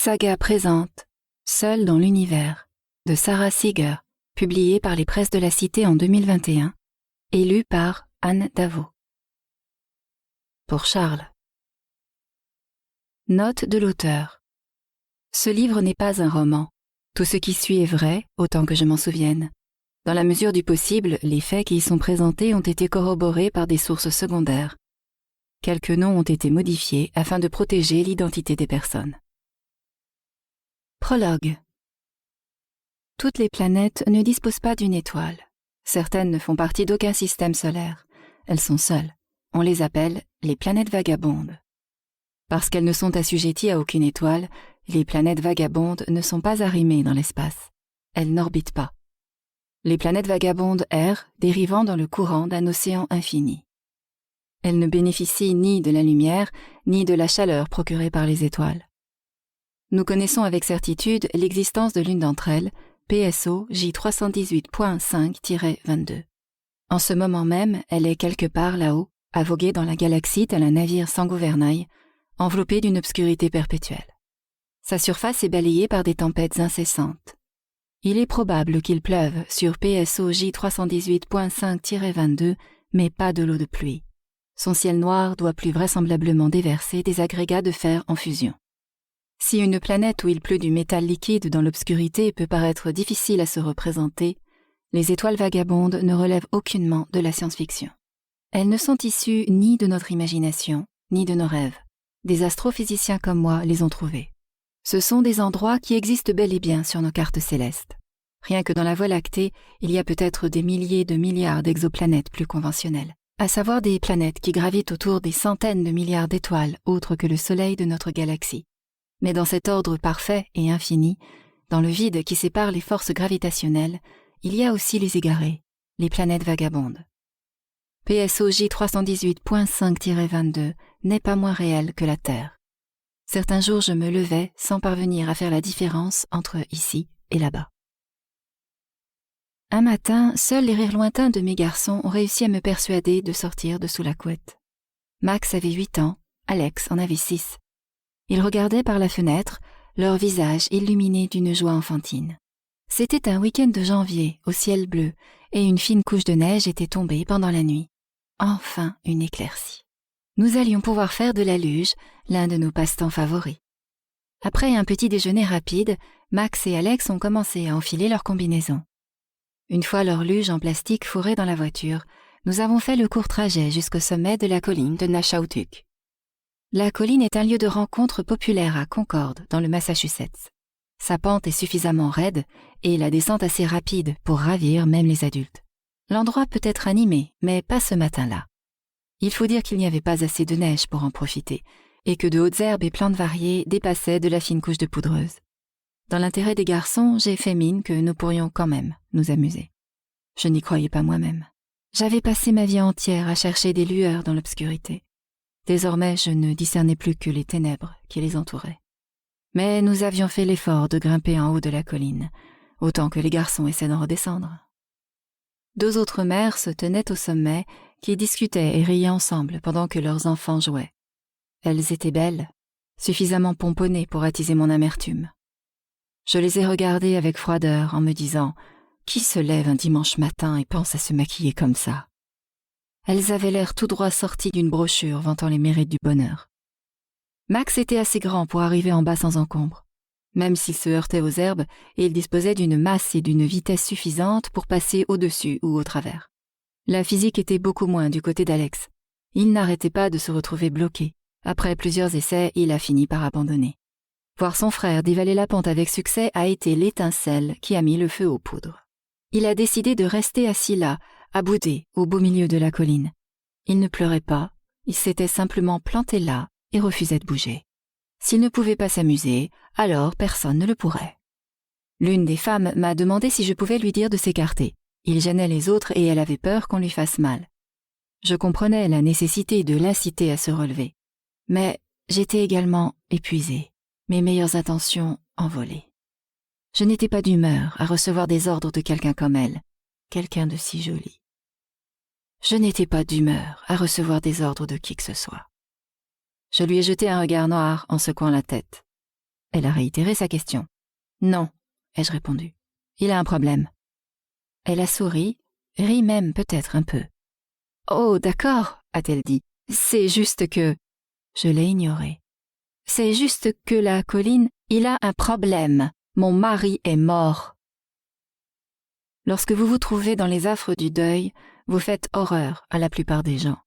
Saga présente Seule dans l'univers de Sarah Seeger, publié par les Presses de la Cité en 2021 et lu par Anne Davot. Pour Charles. Note de l'auteur. Ce livre n'est pas un roman. Tout ce qui suit est vrai, autant que je m'en souvienne. Dans la mesure du possible, les faits qui y sont présentés ont été corroborés par des sources secondaires. Quelques noms ont été modifiés afin de protéger l'identité des personnes. Prologue. Toutes les planètes ne disposent pas d'une étoile. Certaines ne font partie d'aucun système solaire. Elles sont seules. On les appelle les planètes vagabondes. Parce qu'elles ne sont assujetties à aucune étoile, les planètes vagabondes ne sont pas arrimées dans l'espace. Elles n'orbitent pas. Les planètes vagabondes errent, dérivant dans le courant d'un océan infini. Elles ne bénéficient ni de la lumière, ni de la chaleur procurée par les étoiles. Nous connaissons avec certitude l'existence de l'une d'entre elles, PSO J318.5-22. En ce moment même, elle est quelque part là-haut, à voguer dans la galaxie tel un navire sans gouvernail, enveloppé d'une obscurité perpétuelle. Sa surface est balayée par des tempêtes incessantes. Il est probable qu'il pleuve sur PSO J318.5-22, mais pas de l'eau de pluie. Son ciel noir doit plus vraisemblablement déverser des agrégats de fer en fusion. Si une planète où il pleut du métal liquide dans l'obscurité peut paraître difficile à se représenter, les étoiles vagabondes ne relèvent aucunement de la science-fiction. Elles ne sont issues ni de notre imagination, ni de nos rêves. Des astrophysiciens comme moi les ont trouvées. Ce sont des endroits qui existent bel et bien sur nos cartes célestes. Rien que dans la Voie lactée, il y a peut-être des milliers de milliards d'exoplanètes plus conventionnelles, à savoir des planètes qui gravitent autour des centaines de milliards d'étoiles autres que le Soleil de notre galaxie. Mais dans cet ordre parfait et infini, dans le vide qui sépare les forces gravitationnelles, il y a aussi les égarés, les planètes vagabondes. PSO J318.5-22 n'est pas moins réel que la Terre. Certains jours je me levais sans parvenir à faire la différence entre ici et là-bas. Un matin, seuls les rires lointains de mes garçons ont réussi à me persuader de sortir de sous la couette. Max avait 8 ans, Alex en avait 6. Ils regardaient par la fenêtre, leurs visages illuminés d'une joie enfantine. C'était un week-end de janvier, au ciel bleu, et une fine couche de neige était tombée pendant la nuit. Enfin une éclaircie. Nous allions pouvoir faire de la luge, l'un de nos passe-temps favoris. Après un petit déjeuner rapide, Max et Alex ont commencé à enfiler leurs combinaisons. Une fois leur luge en plastique fourrée dans la voiture, nous avons fait le court trajet jusqu'au sommet de la colline de Nashawtuck. La colline est un lieu de rencontre populaire à Concord, dans le Massachusetts. Sa pente est suffisamment raide et la descente assez rapide pour ravir même les adultes. L'endroit peut être animé, mais pas ce matin-là. Il faut dire qu'il n'y avait pas assez de neige pour en profiter et que de hautes herbes et plantes variées dépassaient de la fine couche de poudreuse. Dans l'intérêt des garçons, j'ai fait mine que nous pourrions quand même nous amuser. Je n'y croyais pas moi-même. J'avais passé ma vie entière à chercher des lueurs dans l'obscurité. Désormais, je ne discernais plus que les ténèbres qui les entouraient. Mais nous avions fait l'effort de grimper en haut de la colline, autant que les garçons essaient d'en redescendre. 2 autres mères se tenaient au sommet, qui discutaient et riaient ensemble pendant que leurs enfants jouaient. Elles étaient belles, suffisamment pomponnées pour attiser mon amertume. Je les ai regardées avec froideur en me disant « Qui se lève un dimanche matin et pense à se maquiller comme ça ?» Elles avaient l'air tout droit sorties d'une brochure vantant les mérites du bonheur. Max était assez grand pour arriver en bas sans encombre. Même s'il se heurtait aux herbes, il disposait d'une masse et d'une vitesse suffisantes pour passer au-dessus ou au travers. La physique était beaucoup moins du côté d'Alex. Il n'arrêtait pas de se retrouver bloqué. Après plusieurs essais, il a fini par abandonner. Voir son frère dévaler la pente avec succès a été l'étincelle qui a mis le feu aux poudres. Il a décidé de rester assis là, à bouder, au beau milieu de la colline. Il ne pleurait pas, il s'était simplement planté là et refusait de bouger. S'il ne pouvait pas s'amuser, alors personne ne le pourrait. L'une des femmes m'a demandé si je pouvais lui dire de s'écarter. Il gênait les autres et elle avait peur qu'on lui fasse mal. Je comprenais la nécessité de l'inciter à se relever. Mais j'étais également épuisée, mes meilleures intentions envolées. Je n'étais pas d'humeur à recevoir des ordres de quelqu'un comme elle, quelqu'un de si joli. Je n'étais pas d'humeur à recevoir des ordres de qui que ce soit. Je lui ai jeté un regard noir en secouant la tête. Elle a réitéré sa question. « Non, ai-je répondu. Il a un problème. » Elle a souri, ri même peut-être un peu. « Oh, d'accord, a-t-elle dit. C'est juste que... » Je l'ai ignoré. « C'est juste que la colline, il a un problème. Mon mari est mort. » Lorsque vous vous trouvez dans les affres du deuil, vous faites horreur à la plupart des gens.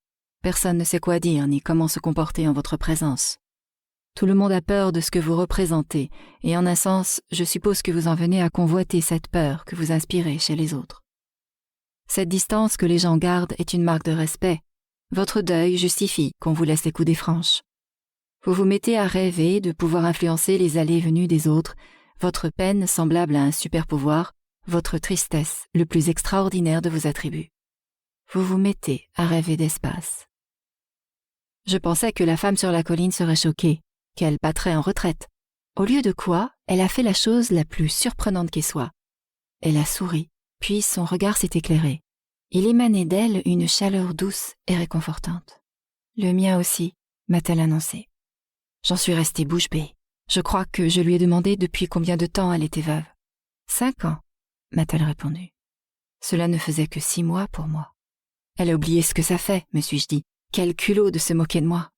Personne ne sait quoi dire ni comment se comporter en votre présence. Tout le monde a peur de ce que vous représentez, et en un sens, je suppose que vous en venez à convoiter cette peur que vous inspirez chez les autres. Cette distance que les gens gardent est une marque de respect. Votre deuil justifie qu'on vous laisse les coudées franches. Vous vous mettez à rêver de pouvoir influencer les allées et venues des autres, votre peine semblable à un super-pouvoir, votre tristesse le plus extraordinaire de vos attributs. Vous vous mettez à rêver d'espace. Je pensais que la femme sur la colline serait choquée, qu'elle battrait en retraite. Au lieu de quoi, elle a fait la chose la plus surprenante qui soit. Elle a souri, puis son regard s'est éclairé. Il émanait d'elle une chaleur douce et réconfortante. « Le mien aussi », m'a-t-elle annoncé. J'en suis restée bouche bée. Je crois que je lui ai demandé depuis combien de temps elle était veuve. « 5 ans », m'a-t-elle répondu. Cela ne faisait que 6 mois pour moi. Elle a oublié ce que ça fait, me suis-je dit. Quel culot de se moquer de moi.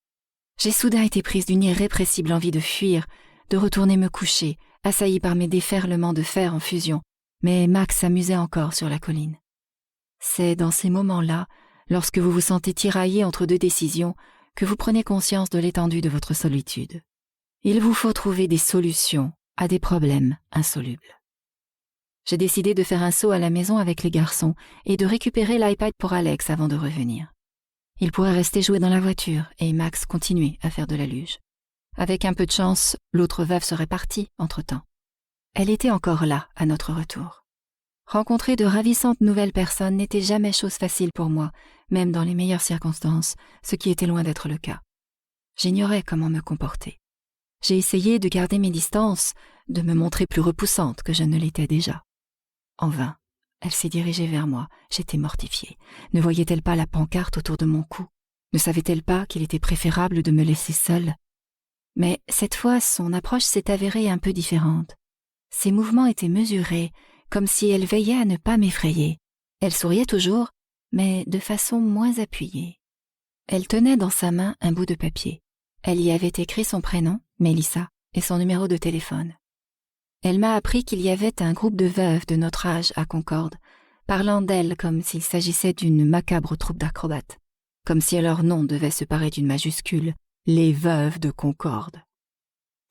J'ai soudain été prise d'une irrépressible envie de fuir, de retourner me coucher, assaillie par mes déferlements de fer en fusion, mais Max s'amusait encore sur la colline. C'est dans ces moments-là, lorsque vous vous sentez tiraillé entre deux décisions, que vous prenez conscience de l'étendue de votre solitude. Il vous faut trouver des solutions à des problèmes insolubles. J'ai décidé de faire un saut à la maison avec les garçons et de récupérer l'iPad pour Alex avant de revenir. Il pourrait rester jouer dans la voiture et Max continuer à faire de la luge. Avec un peu de chance, l'autre veuve serait partie entre-temps. Elle était encore là à notre retour. Rencontrer de ravissantes nouvelles personnes n'était jamais chose facile pour moi, même dans les meilleures circonstances, ce qui était loin d'être le cas. J'ignorais comment me comporter. J'ai essayé de garder mes distances, de me montrer plus repoussante que je ne l'étais déjà. En vain. Elle s'est dirigée vers moi. J'étais mortifiée. Ne voyait-elle pas la pancarte autour de mon cou? Ne savait-elle pas qu'il était préférable de me laisser seule? Mais cette fois, son approche s'est avérée un peu différente. Ses mouvements étaient mesurés, comme si elle veillait à ne pas m'effrayer. Elle souriait toujours, mais de façon moins appuyée. Elle tenait dans sa main un bout de papier. Elle y avait écrit son prénom, Mélissa, et son numéro de téléphone. Elle m'a appris qu'il y avait un groupe de veuves de notre âge à Concorde, parlant d'elles comme s'il s'agissait d'une macabre troupe d'acrobates, comme si leur nom devait se parer d'une majuscule, les veuves de Concorde.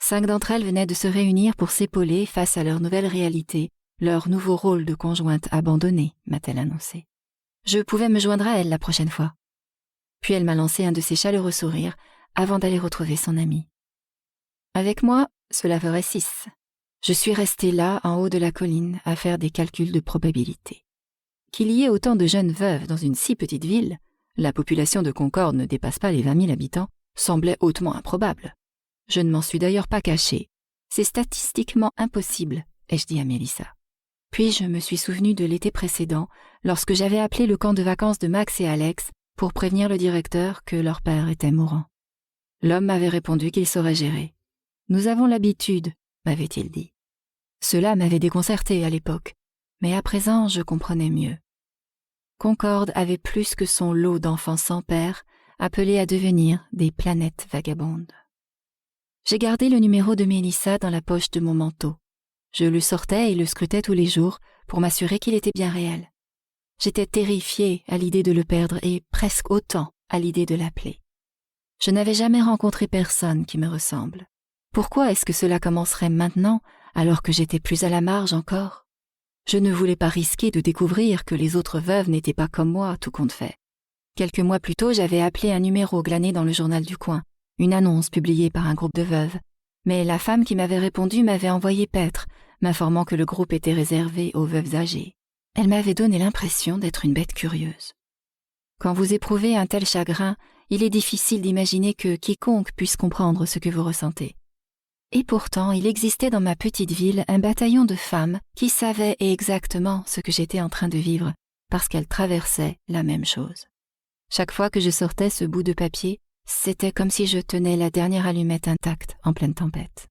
5 d'entre elles venaient de se réunir pour s'épauler face à leur nouvelle réalité, leur nouveau rôle de conjointe abandonnée, m'a-t-elle annoncé. Je pouvais me joindre à elle la prochaine fois. Puis elle m'a lancé un de ses chaleureux sourires avant d'aller retrouver son amie. Avec moi, cela ferait 6. Je suis restée là, en haut de la colline, à faire des calculs de probabilité. Qu'il y ait autant de jeunes veuves dans une si petite ville, la population de Concorde ne dépasse pas les 20 000 habitants, semblait hautement improbable. Je ne m'en suis d'ailleurs pas cachée. C'est statistiquement impossible, ai-je dit à Mélissa. Puis je me suis souvenue de l'été précédent, lorsque j'avais appelé le camp de vacances de Max et Alex pour prévenir le directeur que leur père était mourant. L'homme m'avait répondu qu'il saurait gérer. « Nous avons l'habitude », m'avait-il dit. Cela m'avait déconcerté à l'époque, mais à présent je comprenais mieux. Concorde avait plus que son lot d'enfants sans père, appelés à devenir des planètes vagabondes. J'ai gardé le numéro de Mélissa dans la poche de mon manteau. Je le sortais et le scrutais tous les jours pour m'assurer qu'il était bien réel. J'étais terrifiée à l'idée de le perdre et presque autant à l'idée de l'appeler. Je n'avais jamais rencontré personne qui me ressemble. Pourquoi est-ce que cela commencerait maintenant, alors que j'étais plus à la marge encore? Je ne voulais pas risquer de découvrir que les autres veuves n'étaient pas comme moi, tout compte fait. Quelques mois plus tôt, j'avais appelé un numéro glané dans le journal du coin, une annonce publiée par un groupe de veuves. Mais la femme qui m'avait répondu m'avait envoyé paître, m'informant que le groupe était réservé aux veuves âgées. Elle m'avait donné l'impression d'être une bête curieuse. Quand vous éprouvez un tel chagrin, il est difficile d'imaginer que quiconque puisse comprendre ce que vous ressentez. Et pourtant, il existait dans ma petite ville un bataillon de femmes qui savaient exactement ce que j'étais en train de vivre, parce qu'elles traversaient la même chose. Chaque fois que je sortais ce bout de papier, c'était comme si je tenais la dernière allumette intacte en pleine tempête.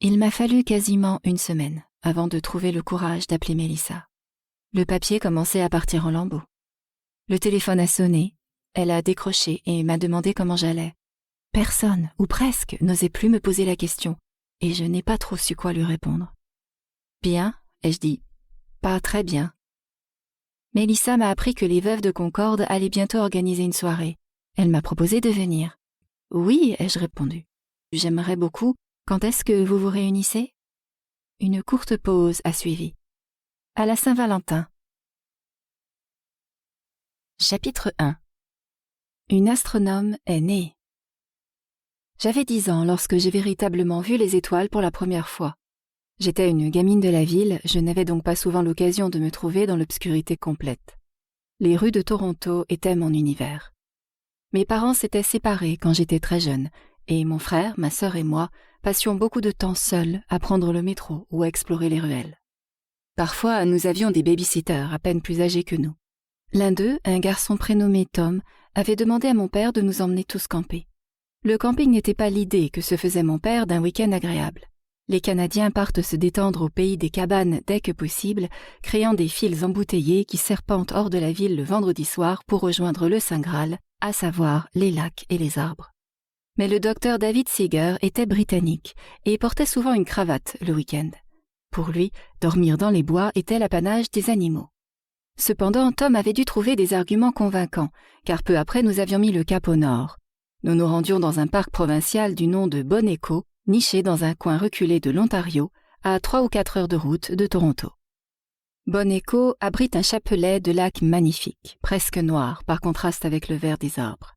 Il m'a fallu quasiment une semaine avant de trouver le courage d'appeler Mélissa. Le papier commençait à partir en lambeaux. Le téléphone a sonné, elle a décroché et m'a demandé comment j'allais. Personne, ou presque, n'osait plus me poser la question, et je n'ai pas trop su quoi lui répondre. Bien, ai-je dit. Pas très bien. Mélissa m'a appris que les Veuves de Concorde allaient bientôt organiser une soirée. Elle m'a proposé de venir. Oui, ai-je répondu. J'aimerais beaucoup. Quand est-ce que vous vous réunissez? Une courte pause a suivi. À la Saint-Valentin. Chapitre 1. Une astronome est née. J'avais 10 ans lorsque j'ai véritablement vu les étoiles pour la première fois. J'étais une gamine de la ville, je n'avais donc pas souvent l'occasion de me trouver dans l'obscurité complète. Les rues de Toronto étaient mon univers. Mes parents s'étaient séparés quand j'étais très jeune, et mon frère, ma sœur et moi passions beaucoup de temps seuls à prendre le métro ou à explorer les ruelles. Parfois, nous avions des baby-sitters à peine plus âgés que nous. L'un d'eux, un garçon prénommé Tom, avait demandé à mon père de nous emmener tous camper. Le camping n'était pas l'idée que se faisait mon père d'un week-end agréable. Les Canadiens partent se détendre au pays des cabanes dès que possible, créant des files embouteillées qui serpentent hors de la ville le vendredi soir pour rejoindre le Saint Graal, à savoir les lacs et les arbres. Mais le docteur David Seeger était britannique et portait souvent une cravate le week-end. Pour lui, dormir dans les bois était l'apanage des animaux. Cependant, Tom avait dû trouver des arguments convaincants, car peu après nous avions mis le cap au nord. Nous nous rendions dans un parc provincial du nom de Bon Echo, niché dans un coin reculé de l'Ontario, à 3 ou 4 heures de route de Toronto. Bon Echo abrite un chapelet de lacs magnifiques, presque noirs par contraste avec le vert des arbres.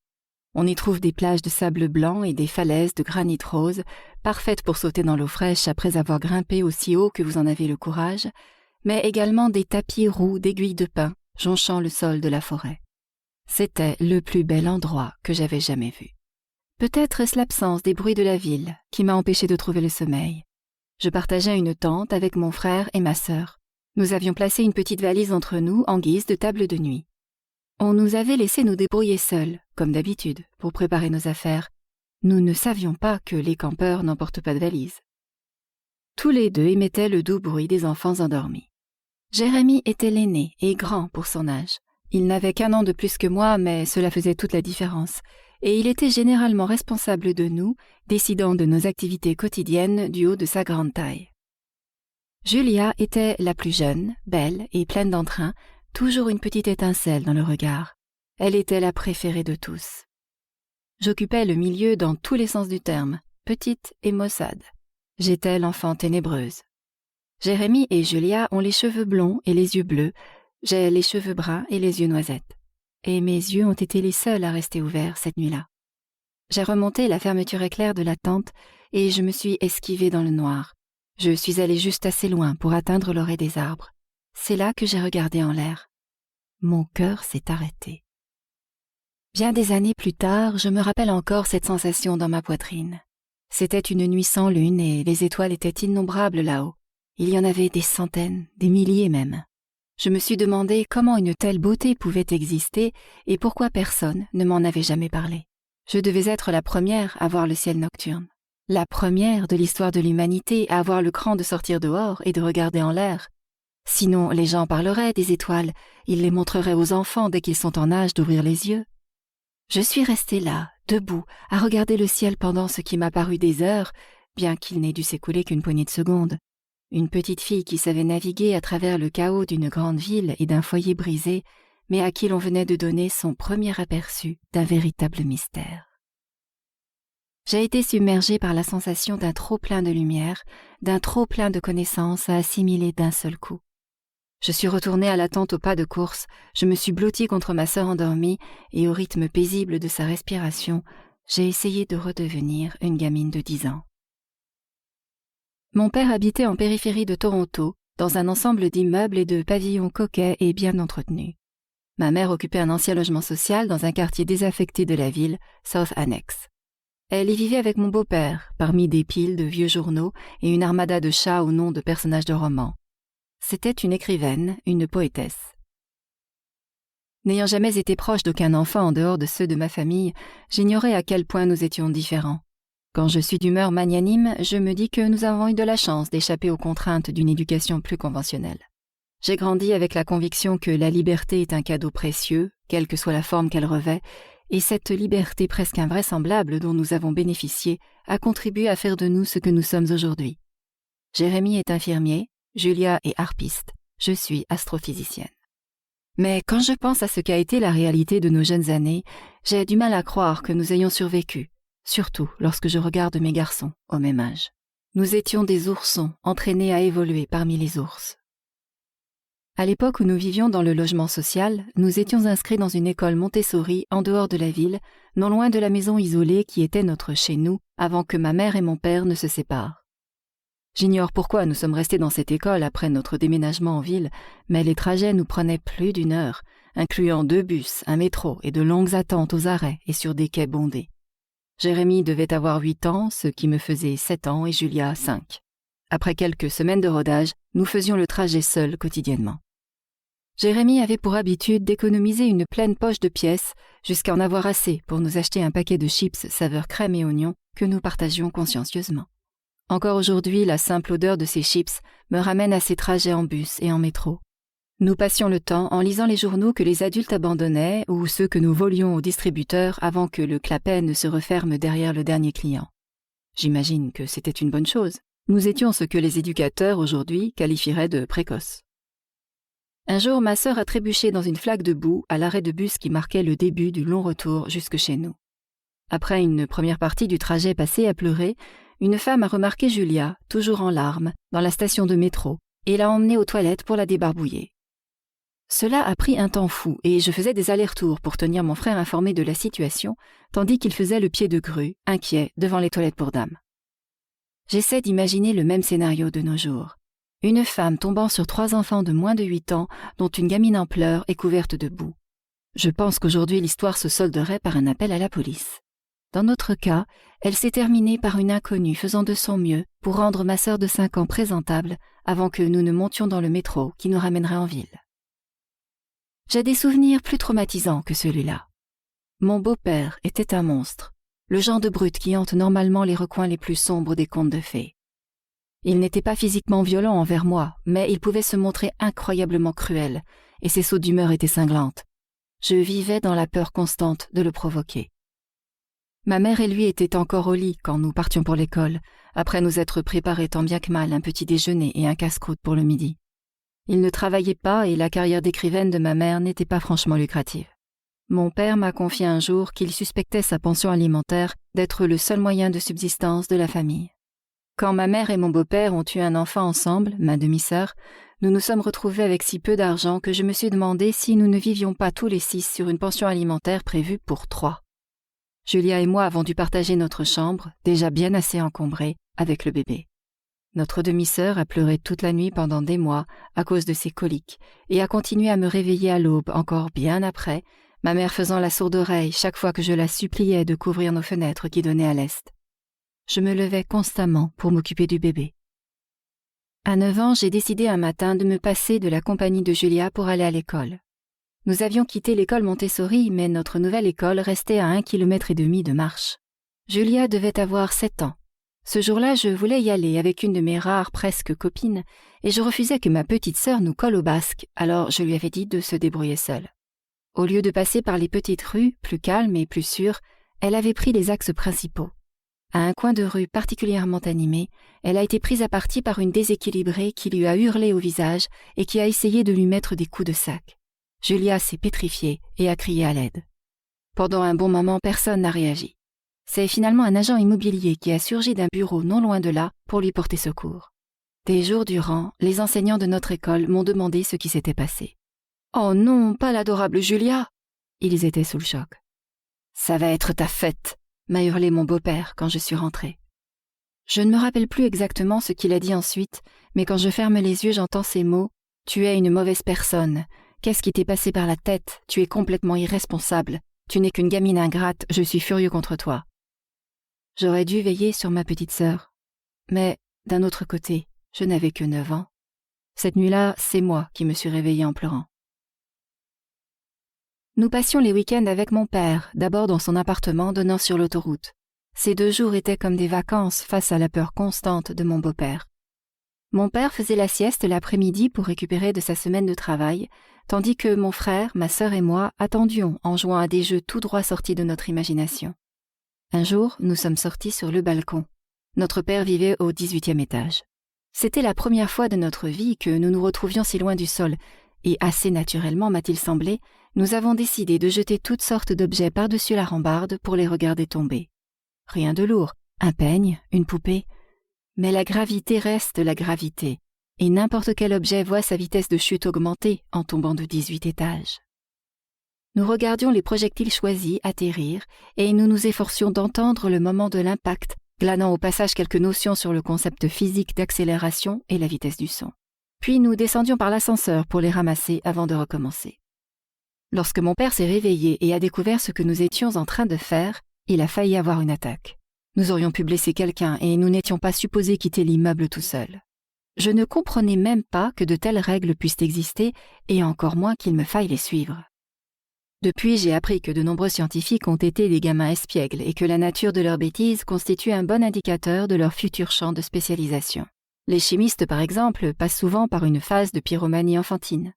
On y trouve des plages de sable blanc et des falaises de granit rose, parfaites pour sauter dans l'eau fraîche après avoir grimpé aussi haut que vous en avez le courage, mais également des tapis roux d'aiguilles de pin jonchant le sol de la forêt. C'était le plus bel endroit que j'avais jamais vu. Peut-être est-ce l'absence des bruits de la ville qui m'a empêché de trouver le sommeil. Je partageais une tente avec mon frère et ma sœur. Nous avions placé une petite valise entre nous en guise de table de nuit. On nous avait laissé nous débrouiller seuls, comme d'habitude, pour préparer nos affaires. Nous ne savions pas que les campeurs n'emportent pas de valise. Tous les deux émettaient le doux bruit des enfants endormis. Jérémie était l'aîné et grand pour son âge. Il n'avait qu'1 an de plus que moi, mais cela faisait toute la différence. Et il était généralement responsable de nous, décidant de nos activités quotidiennes du haut de sa grande taille. Julia était la plus jeune, belle et pleine d'entrain, toujours une petite étincelle dans le regard. Elle était la préférée de tous. J'occupais le milieu dans tous les sens du terme, petite et maussade. J'étais l'enfant ténébreuse. Jérémie et Julia ont les cheveux blonds et les yeux bleus, j'ai les cheveux bruns et les yeux noisettes. Et mes yeux ont été les seuls à rester ouverts cette nuit-là. J'ai remonté la fermeture éclair de la tente et je me suis esquivée dans le noir. Je suis allée juste assez loin pour atteindre l'orée des arbres. C'est là que j'ai regardé en l'air. Mon cœur s'est arrêté. Bien des années plus tard, je me rappelle encore cette sensation dans ma poitrine. C'était une nuit sans lune et les étoiles étaient innombrables là-haut. Il y en avait des centaines, des milliers même. Je me suis demandé comment une telle beauté pouvait exister et pourquoi personne ne m'en avait jamais parlé. Je devais être la première à voir le ciel nocturne. La première de l'histoire de l'humanité à avoir le cran de sortir dehors et de regarder en l'air. Sinon, les gens parleraient des étoiles, ils les montreraient aux enfants dès qu'ils sont en âge d'ouvrir les yeux. Je suis restée là, debout, à regarder le ciel pendant ce qui m'a paru des heures, bien qu'il n'ait dû s'écouler qu'une poignée de secondes. Une petite fille qui savait naviguer à travers le chaos d'une grande ville et d'un foyer brisé, mais à qui l'on venait de donner son premier aperçu d'un véritable mystère. J'ai été submergée par la sensation d'un trop-plein de lumière, d'un trop-plein de connaissances à assimiler d'un seul coup. Je suis retournée à la tente au pas de course, je me suis blottie contre ma sœur endormie et au rythme paisible de sa respiration, j'ai essayé de redevenir une gamine de 10 ans. Mon père habitait en périphérie de Toronto, dans un ensemble d'immeubles et de pavillons coquets et bien entretenus. Ma mère occupait un ancien logement social dans un quartier désaffecté de la ville, South Annex. Elle y vivait avec mon beau-père, parmi des piles de vieux journaux et une armada de chats au nom de personnages de romans. C'était une écrivaine, une poétesse. N'ayant jamais été proche d'aucun enfant en dehors de ceux de ma famille, j'ignorais à quel point nous étions différents. Quand je suis d'humeur magnanime, je me dis que nous avons eu de la chance d'échapper aux contraintes d'une éducation plus conventionnelle. J'ai grandi avec la conviction que la liberté est un cadeau précieux, quelle que soit la forme qu'elle revêt, et cette liberté presque invraisemblable dont nous avons bénéficié a contribué à faire de nous ce que nous sommes aujourd'hui. Jérémie est infirmier, Julia est harpiste, je suis astrophysicienne. Mais quand je pense à ce qu'a été la réalité de nos jeunes années, j'ai du mal à croire que nous ayons survécu, surtout lorsque je regarde mes garçons au même âge. Nous étions des oursons entraînés à évoluer parmi les ours. À l'époque où nous vivions dans le logement social, nous étions inscrits dans une école Montessori en dehors de la ville, non loin de la maison isolée qui était notre chez nous avant que ma mère et mon père ne se séparent. J'ignore pourquoi nous sommes restés dans cette école après notre déménagement en ville, mais les trajets nous prenaient plus d'1 heure, incluant 2 bus, un métro et de longues attentes aux arrêts et sur des quais bondés. Jérémie devait avoir 8 ans, ce qui me faisait 7 ans, et Julia 5. Après quelques semaines de rodage, nous faisions le trajet seuls quotidiennement. Jérémie avait pour habitude d'économiser une pleine poche de pièces jusqu'à en avoir assez pour nous acheter un paquet de chips saveur crème et oignon que nous partagions consciencieusement. Encore aujourd'hui, la simple odeur de ces chips me ramène à ces trajets en bus et en métro. Nous passions le temps en lisant les journaux que les adultes abandonnaient ou ceux que nous volions au distributeur avant que le clapet ne se referme derrière le dernier client. J'imagine que c'était une bonne chose. Nous étions ce que les éducateurs aujourd'hui qualifieraient de précoces. Un jour, ma sœur a trébuché dans une flaque de boue à l'arrêt de bus qui marquait le début du long retour jusque chez nous. Après une première partie du trajet passée à pleurer, une femme a remarqué Julia, toujours en larmes, dans la station de métro, et l'a emmenée aux toilettes pour la débarbouiller. Cela a pris un temps fou, et je faisais des allers-retours pour tenir mon frère informé de la situation, tandis qu'il faisait le pied de grue, inquiet, devant les toilettes pour dames. J'essaie d'imaginer le même scénario de nos jours. Une femme tombant sur 3 enfants de moins de 8 ans, dont une gamine en pleurs et couverte de boue. Je pense qu'aujourd'hui l'histoire se solderait par un appel à la police. Dans notre cas, elle s'est terminée par une inconnue faisant de son mieux pour rendre ma sœur de 5 ans présentable avant que nous ne montions dans le métro qui nous ramènerait en ville. J'ai des souvenirs plus traumatisants que celui-là. Mon beau-père était un monstre, le genre de brute qui hante normalement les recoins les plus sombres des contes de fées. Il n'était pas physiquement violent envers moi, mais il pouvait se montrer incroyablement cruel, et ses sautes d'humeur étaient cinglantes. Je vivais dans la peur constante de le provoquer. Ma mère et lui étaient encore au lit quand nous partions pour l'école, après nous être préparés tant bien que mal un petit déjeuner et un casse-croûte pour le midi. Il ne travaillait pas et la carrière d'écrivaine de ma mère n'était pas franchement lucrative. Mon père m'a confié un jour qu'il suspectait sa pension alimentaire d'être le seul moyen de subsistance de la famille. Quand ma mère et mon beau-père ont eu un enfant ensemble, ma demi-sœur, nous nous sommes retrouvés avec si peu d'argent que je me suis demandé si nous ne vivions pas tous les 6 sur une pension alimentaire prévue pour 3. Julia et moi avons dû partager notre chambre, déjà bien assez encombrée, avec le bébé. Notre demi-sœur a pleuré toute la nuit pendant des mois à cause de ses coliques et a continué à me réveiller à l'aube encore bien après, ma mère faisant la sourde oreille chaque fois que je la suppliais de couvrir nos fenêtres qui donnaient à l'est. Je me levais constamment pour m'occuper du bébé. À 9 ans, j'ai décidé un matin de me passer de la compagnie de Julia pour aller à l'école. Nous avions quitté l'école Montessori, mais notre nouvelle école restait à 1,5 km de marche. Julia devait avoir 7 ans. Ce jour-là, je voulais y aller avec une de mes rares presque copines, et je refusais que ma petite sœur nous colle au basque, alors je lui avais dit de se débrouiller seule. Au lieu de passer par les petites rues, plus calmes et plus sûres, elle avait pris les axes principaux. À un coin de rue particulièrement animé, elle a été prise à partie par une déséquilibrée qui lui a hurlé au visage et qui a essayé de lui mettre des coups de sac. Julia s'est pétrifiée et a crié à l'aide. Pendant un bon moment, personne n'a réagi. C'est finalement un agent immobilier qui a surgi d'un bureau non loin de là pour lui porter secours. Des jours durant, les enseignants de notre école m'ont demandé ce qui s'était passé. « Oh non, pas l'adorable Julia !» Ils étaient sous le choc. « Ça va être ta fête !» m'a hurlé mon beau-père quand je suis rentrée. Je ne me rappelle plus exactement ce qu'il a dit ensuite, mais quand je ferme les yeux, j'entends ces mots « Tu es une mauvaise personne. Qu'est-ce qui t'est passé par la tête? Tu es complètement irresponsable. Tu n'es qu'une gamine ingrate. Je suis furieux contre toi. » J'aurais dû veiller sur ma petite sœur. Mais, d'un autre côté, je n'avais que 9 ans. Cette nuit-là, c'est moi qui me suis réveillée en pleurant. Nous passions les week-ends avec mon père, d'abord dans son appartement donnant sur l'autoroute. Ces 2 jours étaient comme des vacances face à la peur constante de mon beau-père. Mon père faisait la sieste l'après-midi pour récupérer de sa semaine de travail, tandis que mon frère, ma sœur et moi attendions en jouant à des jeux tout droit sortis de notre imagination. Un jour, nous sommes sortis sur le balcon. Notre père vivait au 18e étage. C'était la première fois de notre vie que nous nous retrouvions si loin du sol, et assez naturellement, m'a-t-il semblé, nous avons décidé de jeter toutes sortes d'objets par-dessus la rambarde pour les regarder tomber. Rien de lourd, un peigne, une poupée. Mais la gravité reste la gravité, et n'importe quel objet voit sa vitesse de chute augmenter en tombant de 18 étages. Nous regardions les projectiles choisis atterrir, et nous nous efforcions d'entendre le moment de l'impact, glanant au passage quelques notions sur le concept physique d'accélération et la vitesse du son. Puis nous descendions par l'ascenseur pour les ramasser avant de recommencer. Lorsque mon père s'est réveillé et a découvert ce que nous étions en train de faire, il a failli avoir une attaque. Nous aurions pu blesser quelqu'un et nous n'étions pas supposés quitter l'immeuble tout seuls. Je ne comprenais même pas que de telles règles puissent exister et encore moins qu'il me faille les suivre. Depuis, j'ai appris que de nombreux scientifiques ont été des gamins espiègles et que la nature de leurs bêtises constitue un bon indicateur de leur futur champ de spécialisation. Les chimistes, par exemple, passent souvent par une phase de pyromanie enfantine.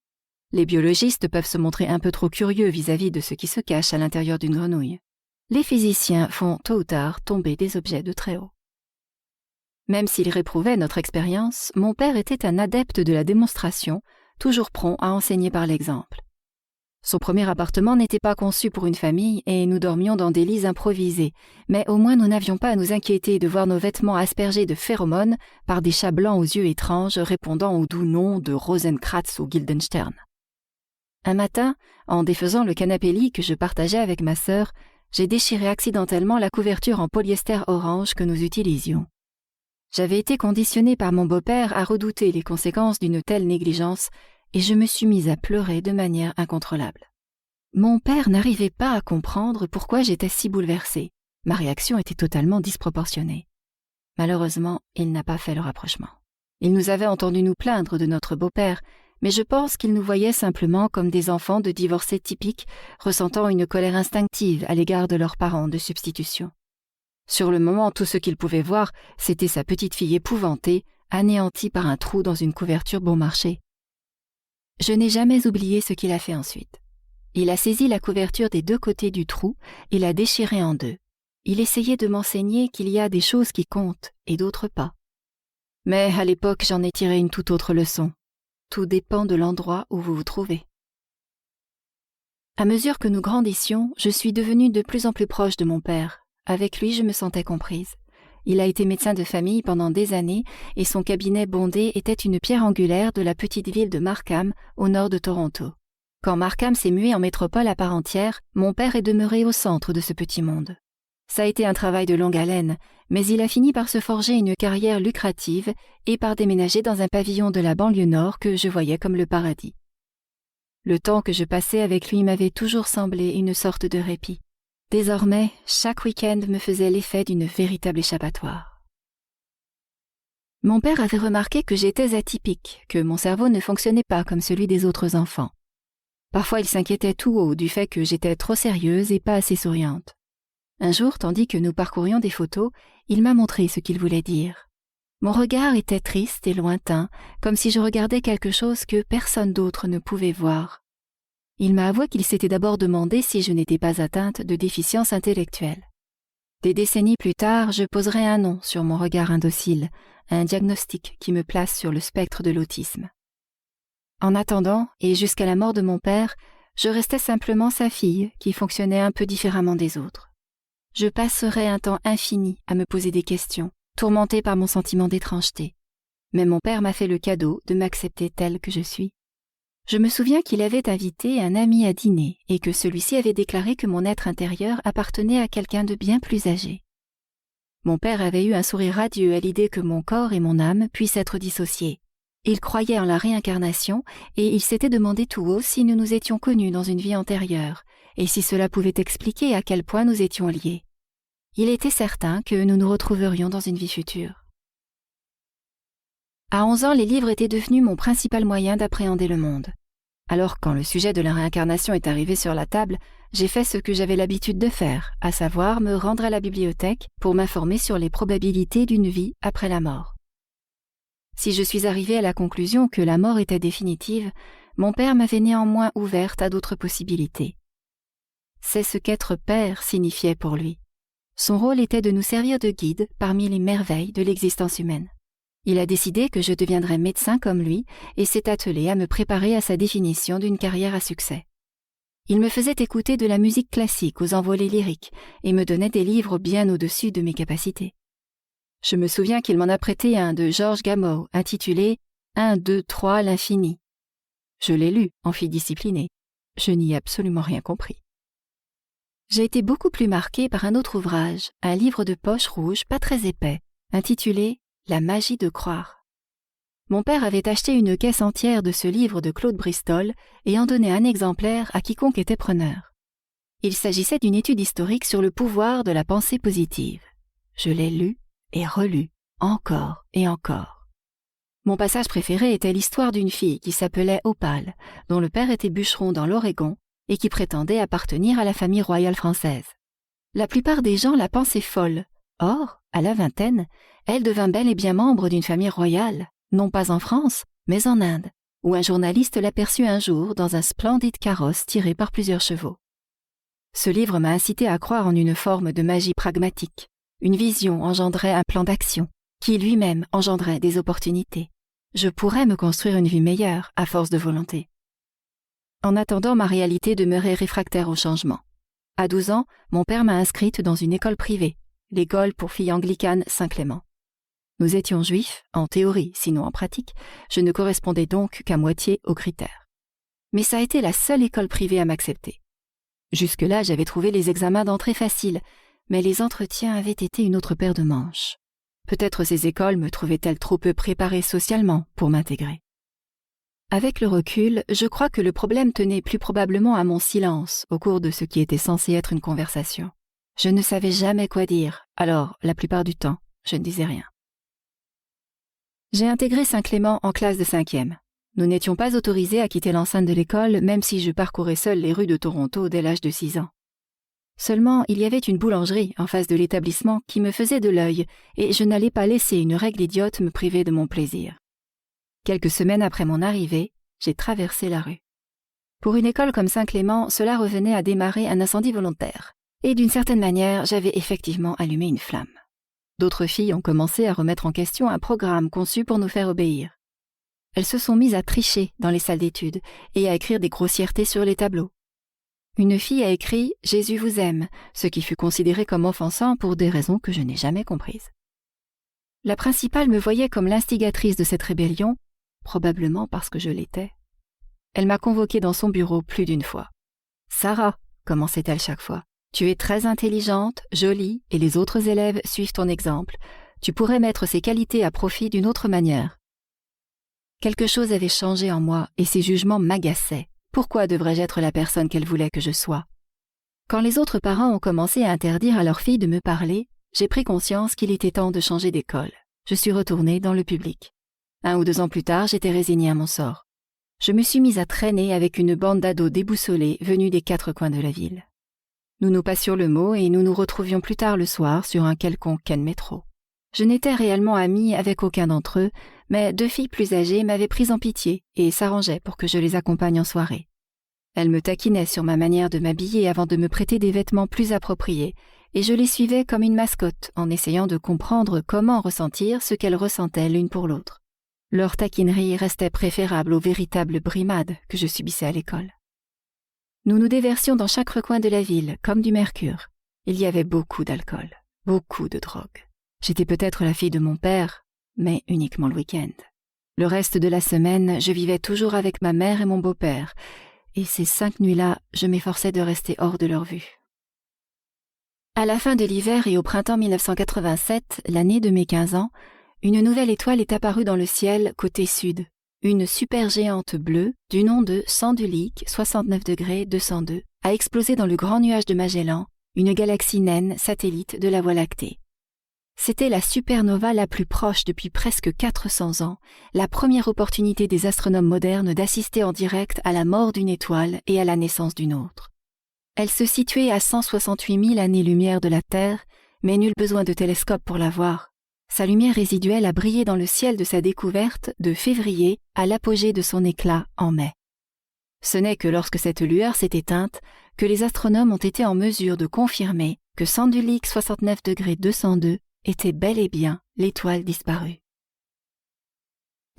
Les biologistes peuvent se montrer un peu trop curieux vis-à-vis de ce qui se cache à l'intérieur d'une grenouille. Les physiciens font tôt ou tard tomber des objets de très haut. Même s'il réprouvait notre expérience, mon père était un adepte de la démonstration, toujours prompt à enseigner par l'exemple. Son premier appartement n'était pas conçu pour une famille et nous dormions dans des lits improvisés, mais au moins nous n'avions pas à nous inquiéter de voir nos vêtements aspergés de phéromones par des chats blancs aux yeux étranges répondant au doux nom de Rosenkratz ou Guildenstern. Un matin, en défaisant le canapé-lit que je partageais avec ma sœur, j'ai déchiré accidentellement la couverture en polyester orange que nous utilisions. J'avais été conditionnée par mon beau-père à redouter les conséquences d'une telle négligence et je me suis mise à pleurer de manière incontrôlable. Mon père n'arrivait pas à comprendre pourquoi j'étais si bouleversée. Ma réaction était totalement disproportionnée. Malheureusement, il n'a pas fait le rapprochement. Il nous avait entendu nous plaindre de notre beau-père, mais je pense qu'il nous voyait simplement comme des enfants de divorcés typiques, ressentant une colère instinctive à l'égard de leurs parents de substitution. Sur le moment, tout ce qu'il pouvait voir, c'était sa petite fille épouvantée, anéantie par un trou dans une couverture bon marché. Je n'ai jamais oublié ce qu'il a fait ensuite. Il a saisi la couverture des 2 côtés du trou et l'a déchirée en 2. Il essayait de m'enseigner qu'il y a des choses qui comptent et d'autres pas. Mais à l'époque, j'en ai tiré une toute autre leçon. Tout dépend de l'endroit où vous vous trouvez. À mesure que nous grandissions, je suis devenue de plus en plus proche de mon père. Avec lui, je me sentais comprise. Il a été médecin de famille pendant des années et son cabinet bondé était une pierre angulaire de la petite ville de Markham, au nord de Toronto. Quand Markham s'est mué en métropole à part entière, mon père est demeuré au centre de ce petit monde. Ça a été un travail de longue haleine, mais il a fini par se forger une carrière lucrative et par déménager dans un pavillon de la banlieue nord que je voyais comme le paradis. Le temps que je passais avec lui m'avait toujours semblé une sorte de répit. Désormais, chaque week-end me faisait l'effet d'une véritable échappatoire. Mon père avait remarqué que j'étais atypique, que mon cerveau ne fonctionnait pas comme celui des autres enfants. Parfois, il s'inquiétait tout haut du fait que j'étais trop sérieuse et pas assez souriante. Un jour, tandis que nous parcourions des photos, il m'a montré ce qu'il voulait dire. Mon regard était triste et lointain, comme si je regardais quelque chose que personne d'autre ne pouvait voir. Il m'a avoué qu'il s'était d'abord demandé si je n'étais pas atteinte de déficience intellectuelle. Des décennies plus tard, je poserai un nom sur mon regard indocile, un diagnostic qui me place sur le spectre de l'autisme. En attendant, et jusqu'à la mort de mon père, je restais simplement sa fille qui fonctionnait un peu différemment des autres. Je passerais un temps infini à me poser des questions, tourmentée par mon sentiment d'étrangeté. Mais mon père m'a fait le cadeau de m'accepter telle que je suis. Je me souviens qu'il avait invité un ami à dîner et que celui-ci avait déclaré que mon être intérieur appartenait à quelqu'un de bien plus âgé. Mon père avait eu un sourire radieux à l'idée que mon corps et mon âme puissent être dissociés. Il croyait en la réincarnation et il s'était demandé tout haut si nous nous étions connus dans une vie antérieure et si cela pouvait expliquer à quel point nous étions liés. Il était certain que nous nous retrouverions dans une vie future. À 11 ans, les livres étaient devenus mon principal moyen d'appréhender le monde. Alors, quand le sujet de la réincarnation est arrivé sur la table, j'ai fait ce que j'avais l'habitude de faire, à savoir me rendre à la bibliothèque pour m'informer sur les probabilités d'une vie après la mort. Si je suis arrivée à la conclusion que la mort était définitive, mon père m'avait néanmoins ouverte à d'autres possibilités. C'est ce qu'être père signifiait pour lui. Son rôle était de nous servir de guide parmi les merveilles de l'existence humaine. Il a décidé que je deviendrais médecin comme lui et s'est attelé à me préparer à sa définition d'une carrière à succès. Il me faisait écouter de la musique classique aux envolées lyriques et me donnait des livres bien au-dessus de mes capacités. Je me souviens qu'il m'en a prêté un de Georges Gamow intitulé « 1, 2, 3, l'infini ». Je l'ai lu, en fille disciplinée. Je n'y ai absolument rien compris. J'ai été beaucoup plus marquée par un autre ouvrage, un livre de poche rouge pas très épais, intitulé « La magie de croire ». Mon père avait acheté une caisse entière de ce livre de Claude Bristol et en donnait un exemplaire à quiconque était preneur. Il s'agissait d'une étude historique sur le pouvoir de la pensée positive. Je l'ai lu et relu, encore et encore. Mon passage préféré était l'histoire d'une fille qui s'appelait Opale, dont le père était bûcheron dans l'Oregon et qui prétendait appartenir à la famille royale française. La plupart des gens la pensaient folle. Or, à la vingtaine, elle devint bel et bien membre d'une famille royale, non pas en France, mais en Inde, où un journaliste l'aperçut un jour dans un splendide carrosse tiré par plusieurs chevaux. Ce livre m'a incité à croire en une forme de magie pragmatique. Une vision engendrait un plan d'action, qui lui-même engendrait des opportunités. Je pourrais me construire une vie meilleure à force de volonté. En attendant, ma réalité demeurait réfractaire au changement. À 12 ans, mon père m'a inscrite dans une école privée, l'école pour filles anglicanes Saint-Clément. Nous étions juifs, en théorie, sinon en pratique, je ne correspondais donc qu'à moitié aux critères. Mais ça a été la seule école privée à m'accepter. Jusque-là, j'avais trouvé les examens d'entrée faciles, mais les entretiens avaient été une autre paire de manches. Peut-être ces écoles me trouvaient-elles trop peu préparée socialement pour m'intégrer. Avec le recul, je crois que le problème tenait plus probablement à mon silence au cours de ce qui était censé être une conversation. Je ne savais jamais quoi dire, alors, la plupart du temps, je ne disais rien. J'ai intégré Saint-Clément en classe de 5e. Nous n'étions pas autorisés à quitter l'enceinte de l'école, même si je parcourais seule les rues de Toronto dès l'âge de 6 ans. Seulement, il y avait une boulangerie en face de l'établissement qui me faisait de l'œil, et je n'allais pas laisser une règle idiote me priver de mon plaisir. Quelques semaines après mon arrivée, j'ai traversé la rue. Pour une école comme Saint-Clément, cela revenait à démarrer un incendie volontaire. Et d'une certaine manière, j'avais effectivement allumé une flamme. D'autres filles ont commencé à remettre en question un programme conçu pour nous faire obéir. Elles se sont mises à tricher dans les salles d'études et à écrire des grossièretés sur les tableaux. Une fille a écrit « Jésus vous aime », ce qui fut considéré comme offensant pour des raisons que je n'ai jamais comprises. La principale me voyait comme l'instigatrice de cette rébellion, probablement parce que je l'étais. Elle m'a convoquée dans son bureau plus d'une fois. « Sarah », commençait-elle chaque fois, « tu es très intelligente, jolie, et les autres élèves suivent ton exemple. Tu pourrais mettre ces qualités à profit d'une autre manière. » Quelque chose avait changé en moi et ses jugements m'agaçaient. Pourquoi devrais-je être la personne qu'elle voulait que je sois? Quand les autres parents ont commencé à interdire à leurs filles de me parler, j'ai pris conscience qu'il était temps de changer d'école. Je suis retournée dans le public. 1 ou 2 ans plus tard, j'étais résignée à mon sort. Je me suis mise à traîner avec une bande d'ados déboussolés venus des 4 coins de la ville. Nous nous passions le mot et nous nous retrouvions plus tard le soir sur un quelconque quai de métro. Je n'étais réellement amie avec aucun d'entre eux, mais 2 filles plus âgées m'avaient prise en pitié et s'arrangeaient pour que je les accompagne en soirée. Elles me taquinaient sur ma manière de m'habiller avant de me prêter des vêtements plus appropriés, et je les suivais comme une mascotte en essayant de comprendre comment ressentir ce qu'elles ressentaient l'une pour l'autre. Leur taquinerie restait préférable aux véritables brimades que je subissais à l'école. Nous nous déversions dans chaque recoin de la ville, comme du mercure. Il y avait beaucoup d'alcool, beaucoup de drogue. J'étais peut-être la fille de mon père, mais uniquement le week-end. Le reste de la semaine, je vivais toujours avec ma mère et mon beau-père, et ces 5 nuits-là, je m'efforçais de rester hors de leur vue. À la fin de l'hiver et au printemps 1987, l'année de mes 15 ans, une nouvelle étoile est apparue dans le ciel côté sud, une supergéante bleue du nom de Sandulique 69°202 a explosé dans le grand nuage de Magellan, une galaxie naine satellite de la Voie lactée. C'était la supernova la plus proche depuis presque 400 ans, la première opportunité des astronomes modernes d'assister en direct à la mort d'une étoile et à la naissance d'une autre. Elle se situait à 168 000 années-lumière de la Terre, mais nul besoin de télescope pour la voir. Sa lumière résiduelle a brillé dans le ciel de sa découverte de février à l'apogée de son éclat en mai. Ce n'est que lorsque cette lueur s'est éteinte que les astronomes ont été en mesure de confirmer que Sandulic 69°202 était bel et bien l'étoile disparue.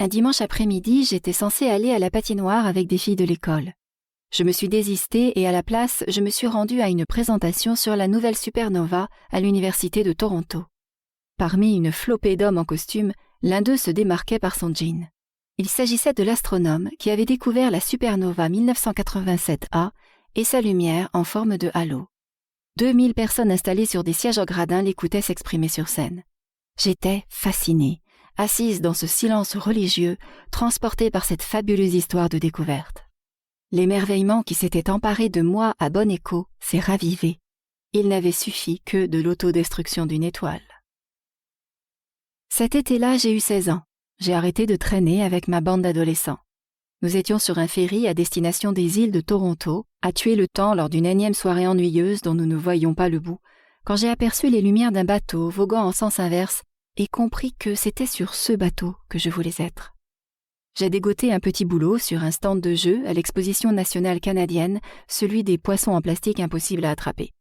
Un dimanche après-midi, j'étais censée aller à la patinoire avec des filles de l'école. Je me suis désistée et à la place, je me suis rendue à une présentation sur la nouvelle supernova à l'Université de Toronto. Parmi une flopée d'hommes en costume, l'un d'eux se démarquait par son jean. Il s'agissait de l'astronome qui avait découvert la supernova 1987A et sa lumière en forme de halo. 2000 personnes installées sur des sièges en gradin l'écoutaient s'exprimer sur scène. J'étais fascinée, assise dans ce silence religieux, transportée par cette fabuleuse histoire de découverte. L'émerveillement qui s'était emparé de moi à bon écho s'est ravivé. Il n'avait suffi que de l'autodestruction d'une étoile. Cet été-là, j'ai eu 16 ans. J'ai arrêté de traîner avec ma bande d'adolescents. Nous étions sur un ferry à destination des îles de Toronto, à tuer le temps lors d'une énième soirée ennuyeuse dont nous ne voyions pas le bout, quand j'ai aperçu les lumières d'un bateau voguant en sens inverse et compris que c'était sur ce bateau que je voulais être. J'ai dégoté un petit boulot sur un stand de jeu à l'exposition nationale canadienne, celui des poissons en plastique impossibles à attraper.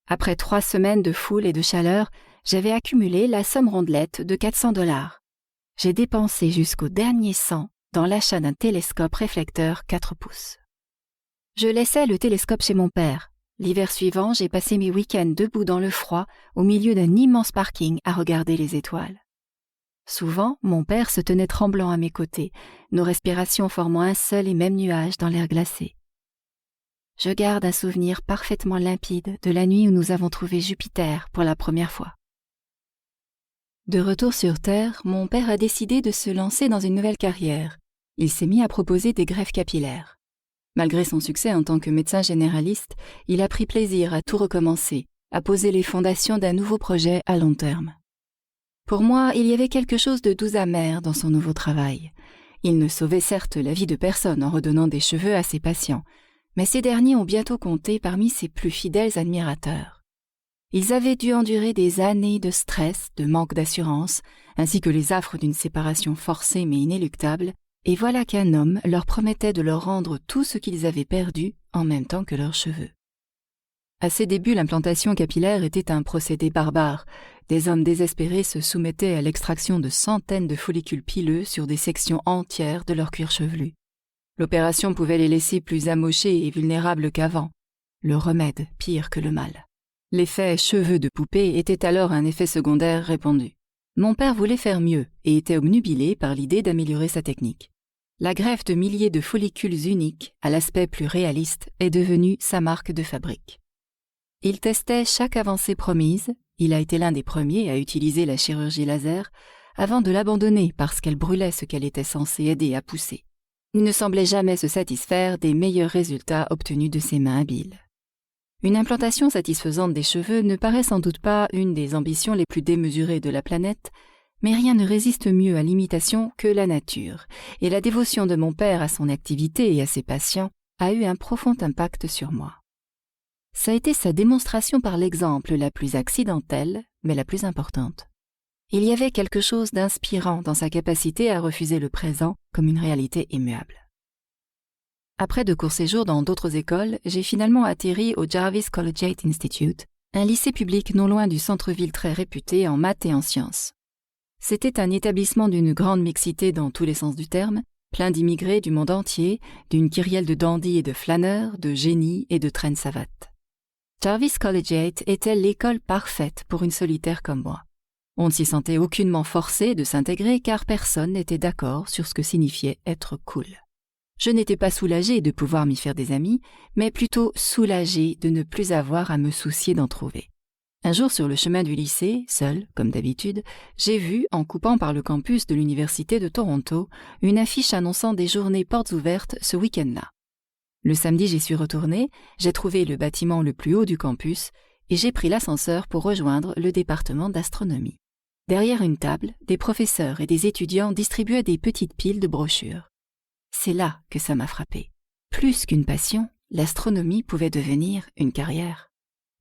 Après 3 semaines de foule et de chaleur, j'avais accumulé la somme rondelette de 400 $. J'ai dépensé jusqu'au dernier cent dans l'achat d'un télescope réflecteur 4 pouces. Je laissais le télescope chez mon père. L'hiver suivant, j'ai passé mes week-ends debout dans le froid, au milieu d'un immense parking à regarder les étoiles. Souvent, mon père se tenait tremblant à mes côtés, nos respirations formant un seul et même nuage dans l'air glacé. Je garde un souvenir parfaitement limpide de la nuit où nous avons trouvé Jupiter pour la première fois. De retour sur Terre, mon père a décidé de se lancer dans une nouvelle carrière. Il s'est mis à proposer des greffes capillaires. Malgré son succès en tant que médecin généraliste, il a pris plaisir à tout recommencer, à poser les fondations d'un nouveau projet à long terme. Pour moi, il y avait quelque chose de doux amer dans son nouveau travail. Il ne sauvait certes la vie de personne en redonnant des cheveux à ses patients, mais ces derniers ont bientôt compté parmi ses plus fidèles admirateurs. Ils avaient dû endurer des années de stress, de manque d'assurance, ainsi que les affres d'une séparation forcée mais inéluctable, et voilà qu'un homme leur promettait de leur rendre tout ce qu'ils avaient perdu en même temps que leurs cheveux. À ses débuts, l'implantation capillaire était un procédé barbare. Des hommes désespérés se soumettaient à l'extraction de centaines de follicules pileux sur des sections entières de leur cuir chevelu. L'opération pouvait les laisser plus amochés et vulnérables qu'avant. Le remède, pire que le mal. L'effet cheveux de poupée était alors un effet secondaire répandu. Mon père voulait faire mieux et était obnubilé par l'idée d'améliorer sa technique. La greffe de milliers de follicules uniques, à l'aspect plus réaliste, est devenue sa marque de fabrique. Il testait chaque avancée promise, il a été l'un des premiers à utiliser la chirurgie laser, avant de l'abandonner parce qu'elle brûlait ce qu'elle était censée aider à pousser. Il ne semblait jamais se satisfaire des meilleurs résultats obtenus de ses mains habiles. Une implantation satisfaisante des cheveux ne paraît sans doute pas une des ambitions les plus démesurées de la planète, mais rien ne résiste mieux à l'imitation que la nature, et la dévotion de mon père à son activité et à ses patients a eu un profond impact sur moi. Ça a été sa démonstration par l'exemple la plus accidentelle, mais la plus importante. Il y avait quelque chose d'inspirant dans sa capacité à refuser le présent comme une réalité immuable. Après de courts séjours dans d'autres écoles, j'ai finalement atterri au Jarvis Collegiate Institute, un lycée public non loin du centre-ville très réputé en maths et en sciences. C'était un établissement d'une grande mixité dans tous les sens du terme, plein d'immigrés du monde entier, d'une kyrielle de dandys et de flâneurs, de génies et de traînes savates. Jarvis Collegiate était l'école parfaite pour une solitaire comme moi. On ne s'y sentait aucunement forcé de s'intégrer car personne n'était d'accord sur ce que signifiait être cool. Je n'étais pas soulagée de pouvoir m'y faire des amis, mais plutôt soulagée de ne plus avoir à me soucier d'en trouver. Un jour sur le chemin du lycée, seul, comme d'habitude, j'ai vu, en coupant par le campus de l'Université de Toronto, une affiche annonçant des journées portes ouvertes ce week-end-là. Le samedi, j'y suis retournée, j'ai trouvé le bâtiment le plus haut du campus et j'ai pris l'ascenseur pour rejoindre le département d'astronomie. Derrière une table, des professeurs et des étudiants distribuaient des petites piles de brochures. C'est là que ça m'a frappée. Plus qu'une passion, L'astronomie pouvait devenir une carrière.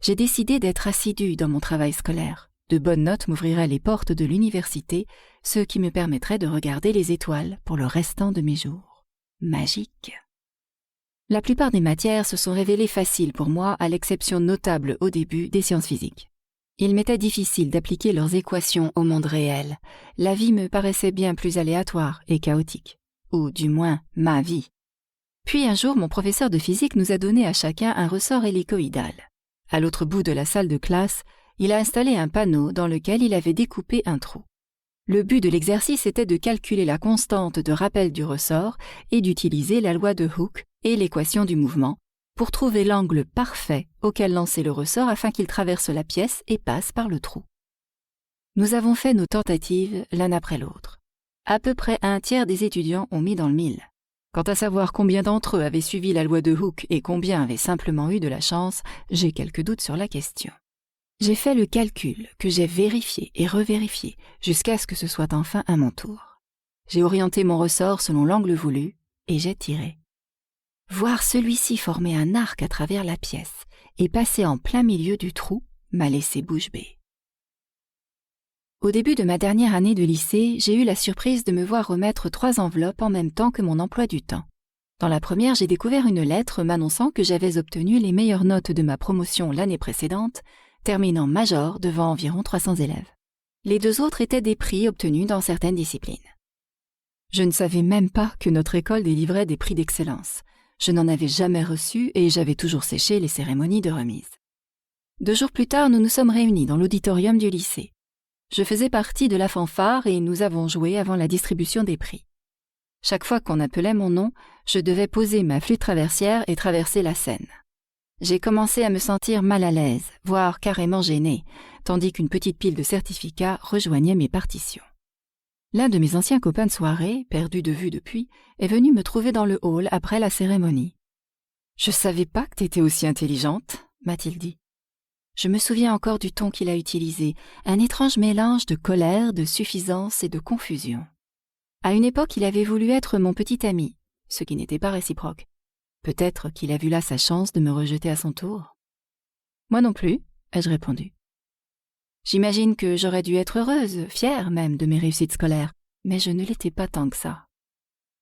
J'ai décidé d'être assidue dans mon travail scolaire. De bonnes notes m'ouvriraient les portes de l'université, ce qui me permettrait de regarder les étoiles pour le restant de mes jours. Magique. La plupart des matières se sont révélées faciles pour moi, à l'exception notable au début des sciences physiques. Il m'était difficile d'appliquer leurs équations au monde réel. La vie me paraissait bien plus aléatoire et chaotique. Ou du moins, ma vie. Puis un jour, mon professeur de physique nous a donné à chacun un ressort hélicoïdal. À l'autre bout de la salle de classe, il a installé un panneau dans lequel il avait découpé un trou. Le but de l'exercice était de calculer la constante de rappel du ressort et d'utiliser la loi de Hooke et l'équation du mouvement pour trouver l'angle parfait auquel lancer le ressort afin qu'il traverse la pièce et passe par le trou. Nous avons fait nos tentatives l'un après l'autre. À peu près un tiers des étudiants ont mis dans le mille. Quant à savoir combien d'entre eux avaient suivi la loi de Hooke et combien avaient simplement eu de la chance, j'ai quelques doutes sur la question. J'ai fait le calcul que j'ai vérifié et revérifié jusqu'à ce que ce soit enfin à mon tour. J'ai orienté mon ressort selon l'angle voulu et j'ai tiré. Voir celui-ci former un arc à travers la pièce et passer en plein milieu du trou m'a laissé bouche bée. Au début de ma dernière année de lycée, j'ai eu la surprise de me voir remettre 3 enveloppes en même temps que mon emploi du temps. Dans la première, j'ai découvert une lettre m'annonçant que j'avais obtenu les meilleures notes de ma promotion l'année précédente, terminant major devant environ 300 élèves. Les 2 autres étaient des prix obtenus dans certaines disciplines. Je ne savais même pas que notre école délivrait des prix d'excellence. Je n'en avais jamais reçu et j'avais toujours séché les cérémonies de remise. 2 jours plus tard, nous nous sommes réunis dans l'auditorium du lycée. Je faisais partie de la fanfare et nous avons joué avant la distribution des prix. Chaque fois qu'on appelait mon nom, je devais poser ma flûte traversière et traverser la scène. J'ai commencé à me sentir mal à l'aise, voire carrément gênée, tandis qu'une petite pile de certificats rejoignait mes partitions. L'un de mes anciens copains de soirée, perdu de vue depuis, est venu me trouver dans le hall après la cérémonie. « Je savais pas que t'étais aussi intelligente », m'a-t-il dit. Je me souviens encore du ton qu'il a utilisé, un étrange mélange de colère, de suffisance et de confusion. À une époque, il avait voulu être mon petit ami, ce qui n'était pas réciproque. Peut-être qu'il a vu là sa chance de me rejeter à son tour. Moi non plus, ai-je répondu. J'imagine que j'aurais dû être heureuse, fière même de mes réussites scolaires, mais je ne l'étais pas tant que ça.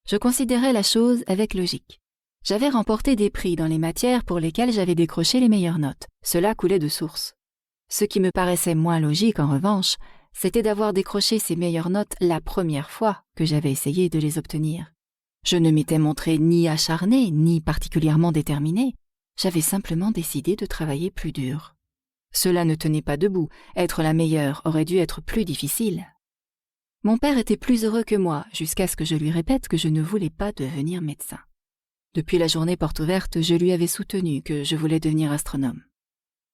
Je considérais la chose avec logique. J'avais remporté des prix dans les matières pour lesquelles j'avais décroché les meilleures notes. Cela coulait de source. Ce qui me paraissait moins logique, en revanche, c'était d'avoir décroché ces meilleures notes la première fois que j'avais essayé de les obtenir. Je ne m'étais montrée ni acharnée, ni particulièrement déterminée. J'avais simplement décidé de travailler plus dur. Cela ne tenait pas debout. Être la meilleure aurait dû être plus difficile. Mon père était plus heureux que moi, jusqu'à ce que je lui répète que je ne voulais pas devenir médecin. Depuis la journée porte ouverte, je lui avais soutenu que je voulais devenir astronome.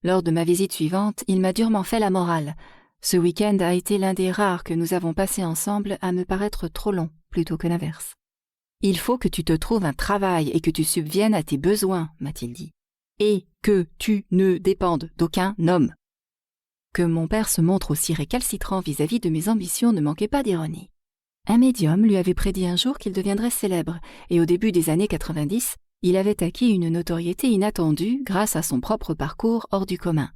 Lors de ma visite suivante, il m'a durement fait la morale. Ce week-end a été l'un des rares que nous avons passé ensemble à me paraître trop long, plutôt que l'inverse. « Il faut que tu te trouves un travail et que tu subviennes à tes besoins, m'a-t-il dit. Et que tu ne dépendes d'aucun homme. » Que mon père se montre aussi récalcitrant vis-à-vis de mes ambitions ne manquait pas d'ironie. Un médium lui avait prédit un jour qu'il deviendrait célèbre, et au début des années 90, il avait acquis une notoriété inattendue grâce à son propre parcours hors du commun.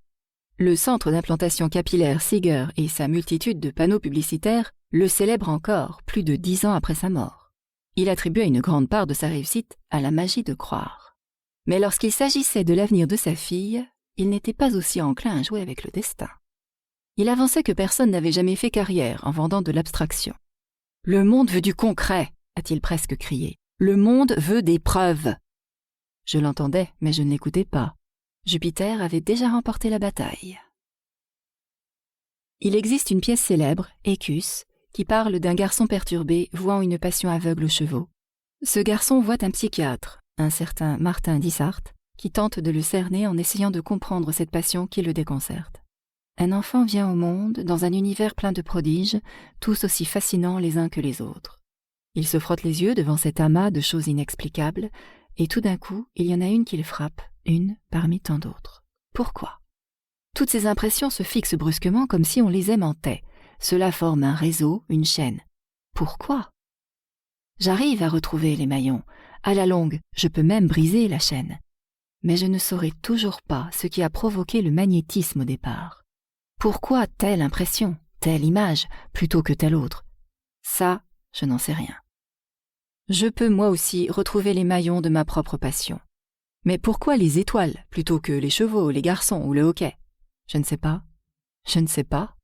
Le centre d'implantation capillaire Seeger et sa multitude de panneaux publicitaires le célèbrent encore, plus de 10 ans après sa mort. Il attribuait une grande part de sa réussite à la magie de croire. Mais lorsqu'il s'agissait de l'avenir de sa fille, il n'était pas aussi enclin à jouer avec le destin. Il avançait que personne n'avait jamais fait carrière en vendant de l'abstraction. « Le monde veut du concret !» a-t-il presque crié. « Le monde veut des preuves !» Je l'entendais, mais je ne l'écoutais pas. Jupiter avait déjà remporté la bataille. Il existe une pièce célèbre, Écus, qui parle d'un garçon perturbé vouant une passion aveugle aux chevaux. Ce garçon voit un psychiatre, un certain Martin Dissart, qui tente de le cerner en essayant de comprendre cette passion qui le déconcerte. Un enfant vient au monde dans un univers plein de prodiges, tous aussi fascinants les uns que les autres. Il se frotte les yeux devant cet amas de choses inexplicables, et tout d'un coup, il y en a une qui le frappe, une parmi tant d'autres. Pourquoi ? Toutes ces impressions se fixent brusquement comme si on les aimantait. Cela forme un réseau, une chaîne. Pourquoi ? J'arrive à retrouver les maillons. À la longue, je peux même briser la chaîne. mais je ne saurais toujours pas ce qui a provoqué le magnétisme au départ. Pourquoi telle impression, telle image, plutôt que telle autre? Ça, je n'en sais rien. Je peux moi aussi retrouver les maillons de ma propre passion. Mais pourquoi les étoiles plutôt que les chevaux, les garçons ou le hockey? Je ne sais pas. Je ne sais pas.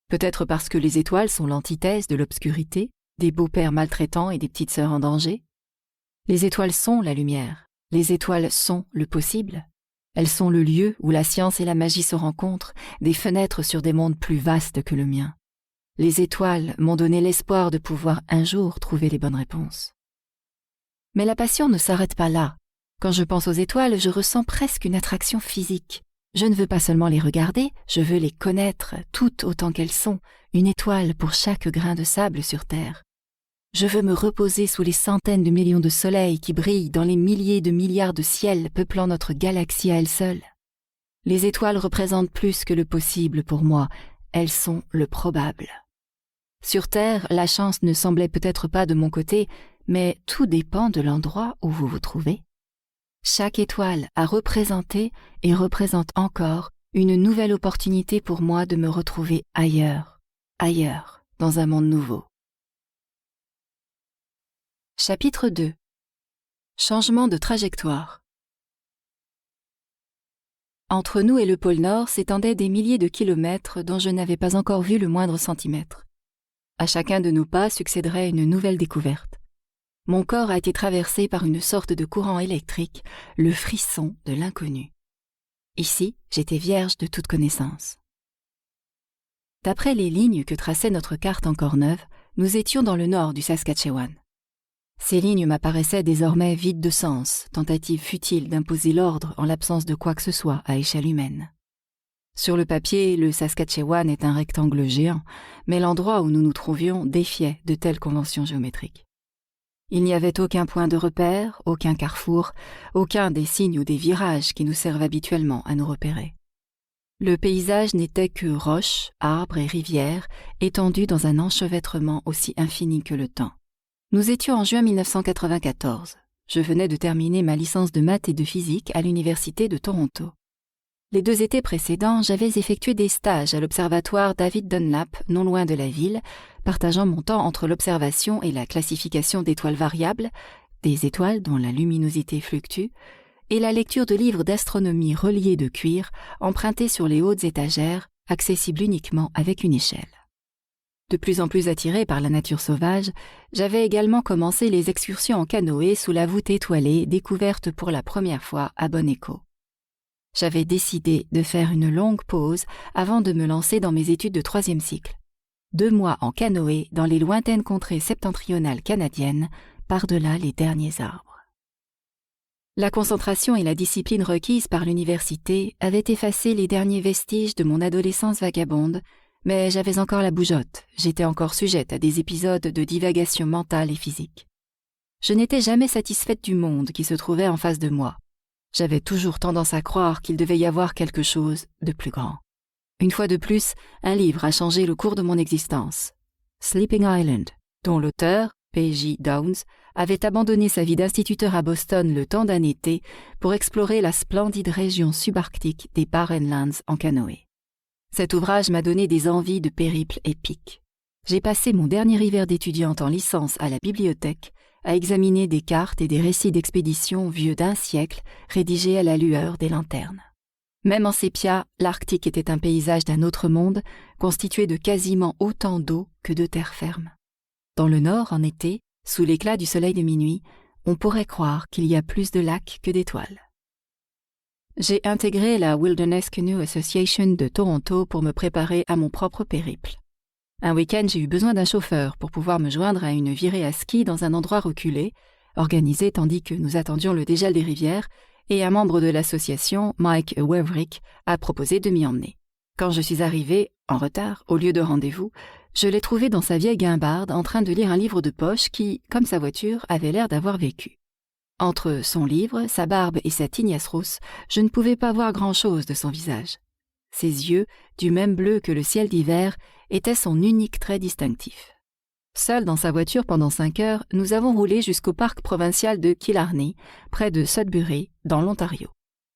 Peut-être parce que les étoiles sont l'antithèse de l'obscurité, des beaux-pères maltraitants et des petites sœurs en danger. Les étoiles sont la lumière. Les étoiles sont le possible. Elles sont le lieu où la science et la magie se rencontrent, des fenêtres sur des mondes plus vastes que le mien. Les étoiles m'ont donné l'espoir de pouvoir un jour trouver les bonnes réponses. Mais la passion ne s'arrête pas là. Quand je pense aux étoiles, je ressens presque une attraction physique. Je ne veux pas seulement les regarder, je veux les connaître, toutes autant qu'elles sont, une étoile pour chaque grain de sable sur Terre. Je veux me reposer sous les centaines de millions de soleils qui brillent dans les milliers de milliards de ciels peuplant notre galaxie à elle seule. Les étoiles représentent plus que le possible pour moi, elles sont le probable. Sur Terre, la chance ne semblait peut-être pas de mon côté, mais tout dépend de l'endroit où vous vous trouvez. Chaque étoile a représenté et représente encore une nouvelle opportunité pour moi de me retrouver ailleurs, dans un monde nouveau. Chapitre 2. Changement de trajectoire. Entre nous et le pôle Nord s'étendaient des milliers de kilomètres dont je n'avais pas encore vu le moindre centimètre. À chacun de nos pas succéderait une nouvelle découverte. Mon corps a été traversé par une sorte de courant électrique, le frisson de l'inconnu. Ici, j'étais vierge de toute connaissance. D'après les lignes que traçait notre carte encore neuve, nous étions dans le nord du Saskatchewan. Ces lignes m'apparaissaient désormais vides de sens, tentative futile d'imposer l'ordre en l'absence de quoi que ce soit à échelle humaine. Sur le papier, le Saskatchewan est un rectangle géant, mais l'endroit où nous nous trouvions défiait de telles conventions géométriques. Il n'y avait aucun point de repère, aucun carrefour, aucun des signes ou des virages qui nous servent habituellement à nous repérer. Le paysage n'était que roches, arbres et rivières, étendus dans un enchevêtrement aussi infini que le temps. Nous étions en juin 1994. Je venais de terminer ma licence de maths et de physique à l'Université de Toronto. Les 2 étés précédents, j'avais effectué des stages à l'observatoire David Dunlap, non loin de la ville, partageant mon temps entre l'observation et la classification d'étoiles variables, des étoiles dont la luminosité fluctue, et la lecture de livres d'astronomie reliés de cuir, empruntés sur les hautes étagères, accessibles uniquement avec une échelle. De plus en plus attiré par la nature sauvage, j'avais également commencé les excursions en canoë sous la voûte étoilée découverte pour la première fois à Bon Echo. J'avais décidé de faire une longue pause avant de me lancer dans mes études de 3e cycle. 2 mois en canoë dans les lointaines contrées septentrionales canadiennes, par-delà les derniers arbres. La concentration et la discipline requises par l'université avaient effacé les derniers vestiges de mon adolescence vagabonde, mais j'avais encore la bougeotte, j'étais encore sujette à des épisodes de divagation mentale et physique. Je n'étais jamais satisfaite du monde qui se trouvait en face de moi. J'avais toujours tendance à croire qu'il devait y avoir quelque chose de plus grand. Une fois de plus, un livre a changé le cours de mon existence. Sleeping Island, dont l'auteur, P.J. Downes, avait abandonné sa vie d'instituteur à Boston le temps d'un été pour explorer la splendide région subarctique des Barren Lands en canoë. Cet ouvrage m'a donné des envies de périple épique. J'ai passé mon dernier hiver d'étudiante en licence à la bibliothèque à examiner des cartes et des récits d'expéditions vieux d'1 siècle rédigés à la lueur des lanternes. Même en sépia, l'Arctique était un paysage d'un autre monde, constitué de quasiment autant d'eau que de terre ferme. Dans le nord, en été, sous l'éclat du soleil de minuit, on pourrait croire qu'il y a plus de lacs que d'étoiles. J'ai intégré la Wilderness Canoe Association de Toronto pour me préparer à mon propre périple. Un week-end, j'ai eu besoin d'un chauffeur pour pouvoir me joindre à une virée à ski dans un endroit reculé, organisé tandis que nous attendions le dégel des rivières, et un membre de l'association, Mike Waverick, a proposé de m'y emmener. Quand je suis arrivée, en retard, au lieu de rendez-vous, je l'ai trouvé dans sa vieille guimbarde en train de lire un livre de poche qui, comme sa voiture, avait l'air d'avoir vécu. Entre son livre, sa barbe et sa tignasse rousse, je ne pouvais pas voir grand-chose de son visage. Ses yeux, du même bleu que le ciel d'hiver, étaient son unique trait distinctif. Seul dans sa voiture pendant 5 heures, nous avons roulé jusqu'au parc provincial de Killarney, près de Sudbury, dans l'Ontario.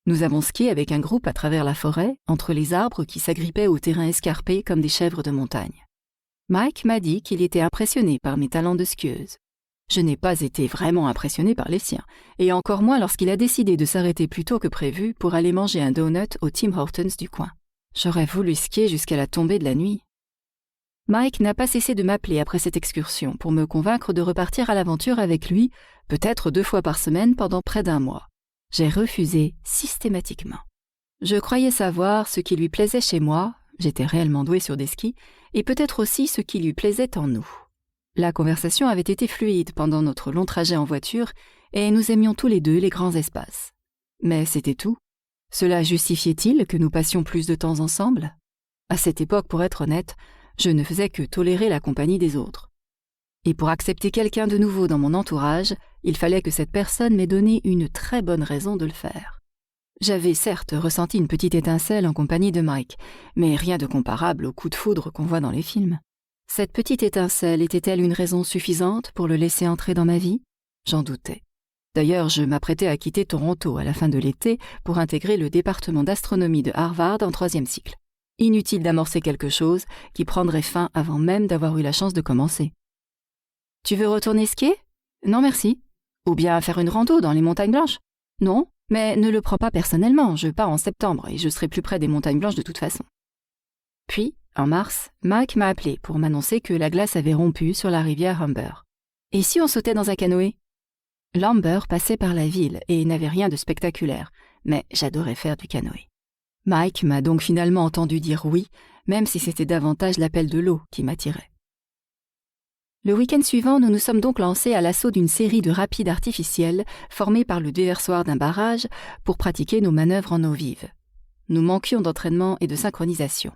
Nous avons skié avec un groupe à travers la forêt, entre les arbres qui s'agrippaient au terrain escarpé comme des chèvres de montagne. Mike m'a dit qu'il était impressionné par mes talents de skieuse. Je n'ai pas été vraiment impressionné par les siens, et encore moins lorsqu'il a décidé de s'arrêter plus tôt que prévu pour aller manger un donut au Tim Hortons du coin. J'aurais voulu skier jusqu'à la tombée de la nuit. Mike n'a pas cessé de m'appeler après cette excursion pour me convaincre de repartir à l'aventure avec lui, peut-être 2 fois par semaine pendant près d'1 mois. J'ai refusé systématiquement. Je croyais savoir ce qui lui plaisait chez moi, j'étais réellement douée sur des skis, et peut-être aussi ce qui lui plaisait en nous. La conversation avait été fluide pendant notre long trajet en voiture, et nous aimions tous les deux les grands espaces. Mais c'était tout. Cela justifiait-il que nous passions plus de temps ensemble? À cette époque, pour être honnête, je ne faisais que tolérer la compagnie des autres. Et pour accepter quelqu'un de nouveau dans mon entourage, il fallait que cette personne m'ait donné une très bonne raison de le faire. J'avais certes ressenti une petite étincelle en compagnie de Mike, mais rien de comparable au coup de foudre qu'on voit dans les films. Cette petite étincelle était-elle une raison suffisante pour le laisser entrer dans ma vie? J'en doutais. D'ailleurs, je m'apprêtais à quitter Toronto à la fin de l'été pour intégrer le département d'astronomie de Harvard en 3e cycle. Inutile d'amorcer quelque chose qui prendrait fin avant même d'avoir eu la chance de commencer. « Tu veux retourner skier? Non merci. Ou bien faire une rando dans les montagnes blanches? Non, mais ne le prends pas personnellement, je pars en septembre et je serai plus près des montagnes blanches de toute façon. » Puis, en mars, Mike m'a appelé pour m'annoncer que la glace avait rompu sur la rivière Humber. Et si on sautait dans un canoë? L'Humber passait par la ville et n'avait rien de spectaculaire, mais j'adorais faire du canoë. Mike m'a donc finalement entendu dire oui, même si c'était davantage l'appel de l'eau qui m'attirait. Le week-end suivant, nous nous sommes donc lancés à l'assaut d'une série de rapides artificiels formés par le déversoir d'un barrage pour pratiquer nos manœuvres en eau vive. Nous manquions d'entraînement et de synchronisation.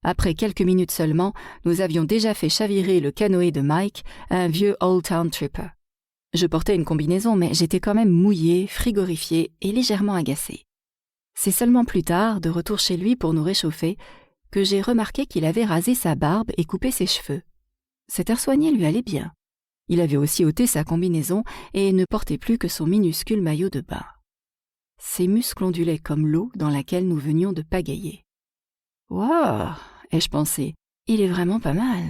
Après quelques minutes seulement, nous avions déjà fait chavirer le canoë de Mike, un vieux Old Town Tripper. Je portais une combinaison, mais j'étais quand même mouillée, frigorifiée et légèrement agacée. C'est seulement plus tard, de retour chez lui pour nous réchauffer, que j'ai remarqué qu'il avait rasé sa barbe et coupé ses cheveux. Cet air soigné lui allait bien. Il avait aussi ôté sa combinaison et ne portait plus que son minuscule maillot de bain. Ses muscles ondulaient comme l'eau dans laquelle nous venions de pagayer. « Waouh !» ai-je pensé, « il est vraiment pas mal. »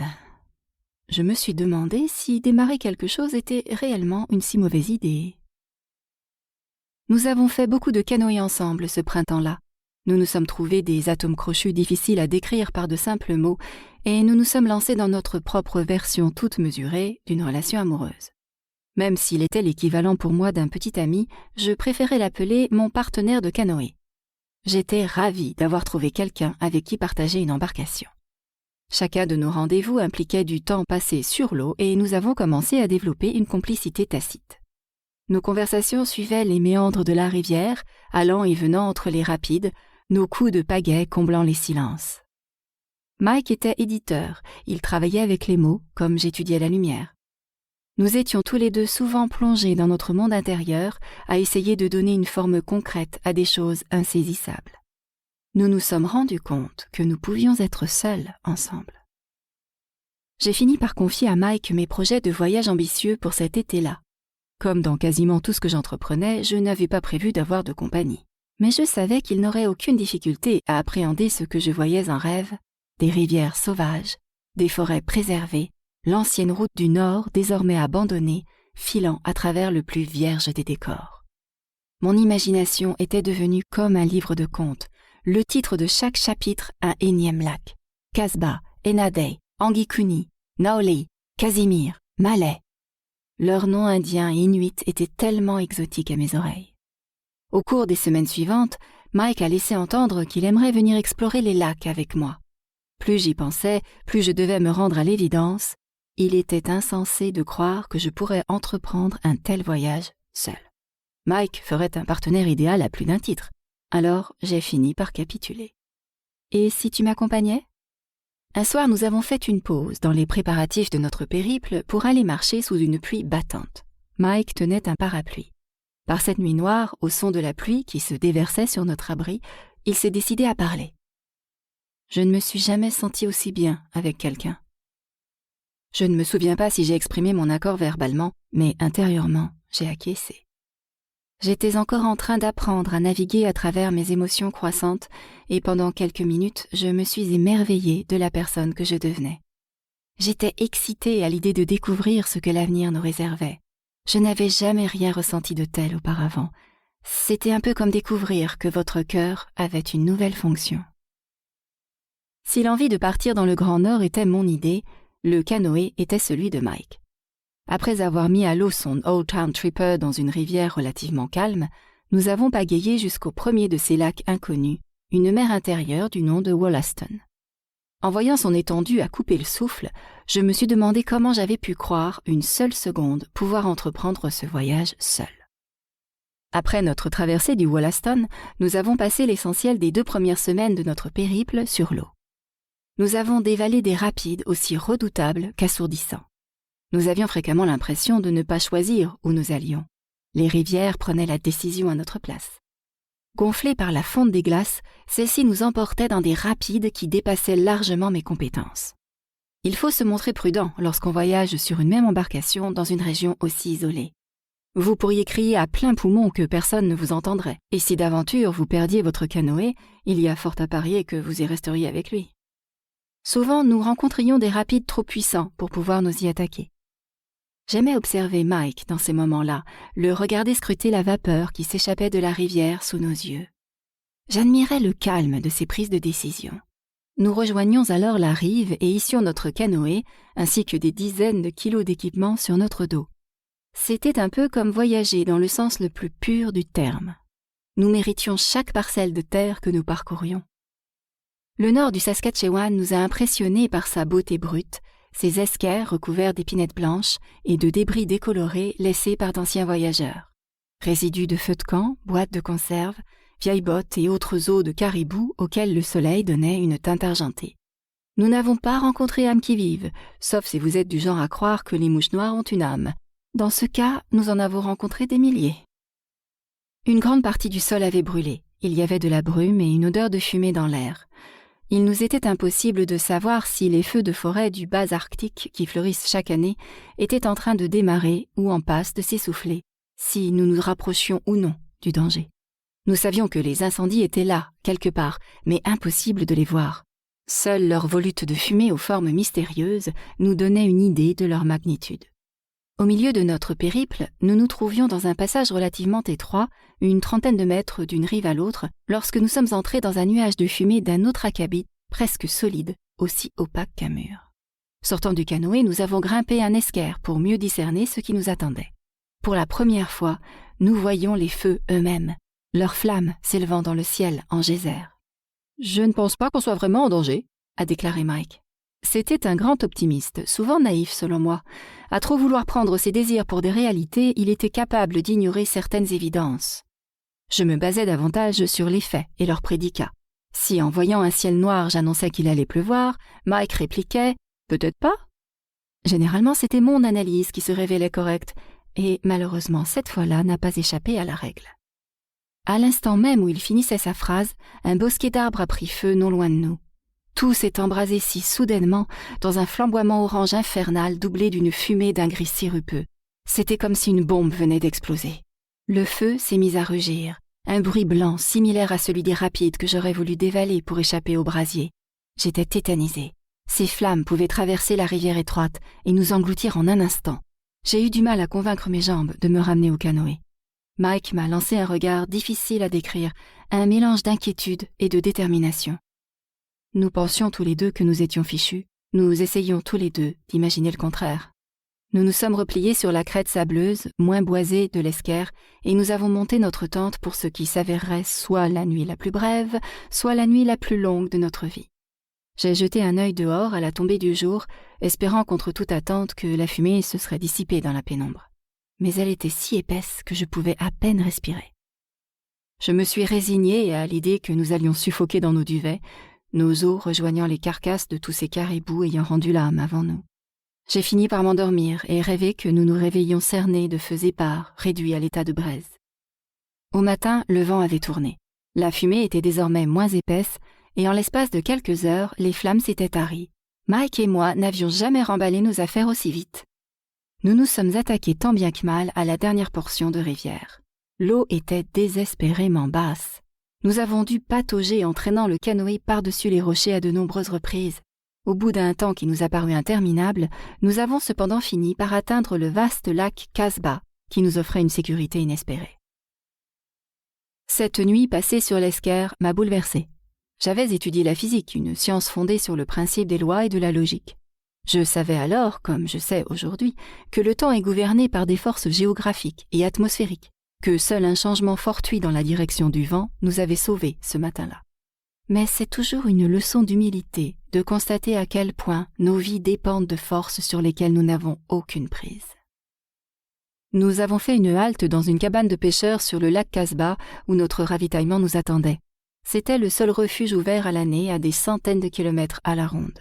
Je me suis demandé si démarrer quelque chose était réellement une si mauvaise idée. Nous avons fait beaucoup de canoë ensemble ce printemps-là. Nous nous sommes trouvés des atomes crochus difficiles à décrire par de simples mots et nous nous sommes lancés dans notre propre version toute mesurée d'une relation amoureuse. Même s'il était l'équivalent pour moi d'un petit ami, je préférais l'appeler mon partenaire de canoë. J'étais ravie d'avoir trouvé quelqu'un avec qui partager une embarcation. Chacun de nos rendez-vous impliquait du temps passé sur l'eau et nous avons commencé à développer une complicité tacite. Nos conversations suivaient les méandres de la rivière, allant et venant entre les rapides, nos coups de pagaie comblant les silences. Mike était éditeur, il travaillait avec les mots comme j'étudiais la lumière. Nous étions tous les deux souvent plongés dans notre monde intérieur à essayer de donner une forme concrète à des choses insaisissables. Nous nous sommes rendus compte que nous pouvions être seuls ensemble. J'ai fini par confier à Mike mes projets de voyage ambitieux pour cet été-là. Comme dans quasiment tout ce que j'entreprenais, je n'avais pas prévu d'avoir de compagnie. Mais je savais qu'il n'aurait aucune difficulté à appréhender ce que je voyais en rêve, des rivières sauvages, des forêts préservées, l'ancienne route du Nord désormais abandonnée, filant à travers le plus vierge des décors. Mon imagination était devenue comme un livre de contes, le titre de chaque chapitre un énième lac. Casbah, Enadey, Angikuni, Naoli, Casimir, Malais. Leurs noms indiens et inuits étaient tellement exotiques à mes oreilles. Au cours des semaines suivantes, Mike a laissé entendre qu'il aimerait venir explorer les lacs avec moi. Plus j'y pensais, plus je devais me rendre à l'évidence. Il était insensé de croire que je pourrais entreprendre un tel voyage seul. Mike ferait un partenaire idéal à plus d'un titre. Alors j'ai fini par capituler. Et si tu m'accompagnais? Un soir, nous avons fait une pause dans les préparatifs de notre périple pour aller marcher sous une pluie battante. Mike tenait un parapluie. Par cette nuit noire, au son de la pluie qui se déversait sur notre abri, il s'est décidé à parler. Je ne me suis jamais sentie aussi bien avec quelqu'un. Je ne me souviens pas si j'ai exprimé mon accord verbalement, mais intérieurement, j'ai acquiescé. J'étais encore en train d'apprendre à naviguer à travers mes émotions croissantes et pendant quelques minutes, je me suis émerveillée de la personne que je devenais. J'étais excitée à l'idée de découvrir ce que l'avenir nous réservait. Je n'avais jamais rien ressenti de tel auparavant. C'était un peu comme découvrir que votre cœur avait une nouvelle fonction. Si l'envie de partir dans le Grand Nord était mon idée, le canoë était celui de Mike. Après avoir mis à l'eau son Old Town Tripper dans une rivière relativement calme, nous avons pagayé jusqu'au premier de ces lacs inconnus, une mer intérieure du nom de Wollaston. En voyant son étendue à couper le souffle, je me suis demandé comment j'avais pu croire une seule seconde pouvoir entreprendre ce voyage seul. Après notre traversée du Wollaston, nous avons passé l'essentiel des 2 premières semaines de notre périple sur l'eau. Nous avons dévalé des rapides aussi redoutables qu'assourdissants. Nous avions fréquemment l'impression de ne pas choisir où nous allions. Les rivières prenaient la décision à notre place. Gonflées par la fonte des glaces, celles-ci nous emportaient dans des rapides qui dépassaient largement mes compétences. Il faut se montrer prudent lorsqu'on voyage sur une même embarcation dans une région aussi isolée. Vous pourriez crier à plein poumon que personne ne vous entendrait, et si d'aventure vous perdiez votre canoë, il y a fort à parier que vous y resteriez avec lui. Souvent, nous rencontrions des rapides trop puissants pour pouvoir nous y attaquer. J'aimais observer Mike dans ces moments-là, le regarder scruter la vapeur qui s'échappait de la rivière sous nos yeux. J'admirais le calme de ses prises de décision. Nous rejoignions alors la rive et hissions notre canoë, ainsi que des dizaines de kilos d'équipement sur notre dos. C'était un peu comme voyager dans le sens le plus pur du terme. Nous méritions chaque parcelle de terre que nous parcourions. Le nord du Saskatchewan nous a impressionnés par sa beauté brute, ses esquerres recouverts d'épinettes blanches et de débris décolorés laissés par d'anciens voyageurs. Résidus de feux de camp, boîtes de conserve, vieilles bottes et autres os de caribou auxquels le soleil donnait une teinte argentée. Nous n'avons pas rencontré âme qui vive, sauf si vous êtes du genre à croire que les mouches noires ont une âme. Dans ce cas, nous en avons rencontré des milliers. Une grande partie du sol avait brûlé. Il y avait de la brume et une odeur de fumée dans l'air. Il nous était impossible de savoir si les feux de forêt du bas Arctique qui fleurissent chaque année étaient en train de démarrer ou en passe de s'essouffler, si nous nous rapprochions ou non du danger. Nous savions que les incendies étaient là, quelque part, mais impossible de les voir. Seule leur volute de fumée aux formes mystérieuses nous donnait une idée de leur magnitude. Au milieu de notre périple, nous nous trouvions dans un passage relativement étroit, une trentaine de mètres d'une rive à l'autre, lorsque nous sommes entrés dans un nuage de fumée d'un autre acabit, presque solide, aussi opaque qu'un mur. Sortant du canoë, nous avons grimpé un esquerre pour mieux discerner ce qui nous attendait. Pour la première fois, nous voyions les feux eux-mêmes, leurs flammes s'élevant dans le ciel en geyser. « Je ne pense pas qu'on soit vraiment en danger », a déclaré Mike. C'était un grand optimiste, souvent naïf selon moi. À trop vouloir prendre ses désirs pour des réalités, il était capable d'ignorer certaines évidences. Je me basais davantage sur les faits et leurs prédicats. Si en voyant un ciel noir j'annonçais qu'il allait pleuvoir, Mike répliquait « Peut-être pas ». Généralement c'était mon analyse qui se révélait correcte, et malheureusement cette fois-là n'a pas échappé à la règle. À l'instant même où il finissait sa phrase, un bosquet d'arbres a pris feu non loin de nous. Tout s'est embrasé si soudainement dans un flamboiement orange infernal doublé d'une fumée d'un gris sirupeux. C'était comme si une bombe venait d'exploser. Le feu s'est mis à rugir, un bruit blanc similaire à celui des rapides que j'aurais voulu dévaler pour échapper au brasier. J'étais tétanisée. Ces flammes pouvaient traverser la rivière étroite et nous engloutir en un instant. J'ai eu du mal à convaincre mes jambes de me ramener au canoë. Mike m'a lancé un regard difficile à décrire, un mélange d'inquiétude et de détermination. Nous pensions tous les deux que nous étions fichus. Nous essayions tous les deux d'imaginer le contraire. Nous nous sommes repliés sur la crête sableuse, moins boisée de l'esquerre, et nous avons monté notre tente pour ce qui s'avérerait soit la nuit la plus brève, soit la nuit la plus longue de notre vie. J'ai jeté un œil dehors à la tombée du jour, espérant contre toute attente que la fumée se serait dissipée dans la pénombre. Mais elle était si épaisse que je pouvais à peine respirer. Je me suis résignée à l'idée que nous allions suffoquer dans nos duvets, nos os rejoignant les carcasses de tous ces caribous ayant rendu l'âme avant nous. J'ai fini par m'endormir et rêver que nous nous réveillions cernés de feux épars, réduits à l'état de braise. Au matin, le vent avait tourné. La fumée était désormais moins épaisse, et en l'espace de quelques heures, les flammes s'étaient taries. Mike et moi n'avions jamais remballé nos affaires aussi vite. Nous nous sommes attaqués tant bien que mal à la dernière portion de rivière. L'eau était désespérément basse. Nous avons dû patauger en traînant le canoë par-dessus les rochers à de nombreuses reprises. Au bout d'un temps qui nous a paru interminable, nous avons cependant fini par atteindre le vaste lac Casbah, qui nous offrait une sécurité inespérée. Cette nuit passée sur l'Esker m'a bouleversée. J'avais étudié la physique, une science fondée sur le principe des lois et de la logique. Je savais alors, comme je sais aujourd'hui, que le temps est gouverné par des forces géographiques et atmosphériques, que seul un changement fortuit dans la direction du vent nous avait sauvés ce matin-là. Mais c'est toujours une leçon d'humilité de constater à quel point nos vies dépendent de forces sur lesquelles nous n'avons aucune prise. Nous avons fait une halte dans une cabane de pêcheurs sur le lac Casbah où notre ravitaillement nous attendait. C'était le seul refuge ouvert à l'année à des centaines de kilomètres à la ronde.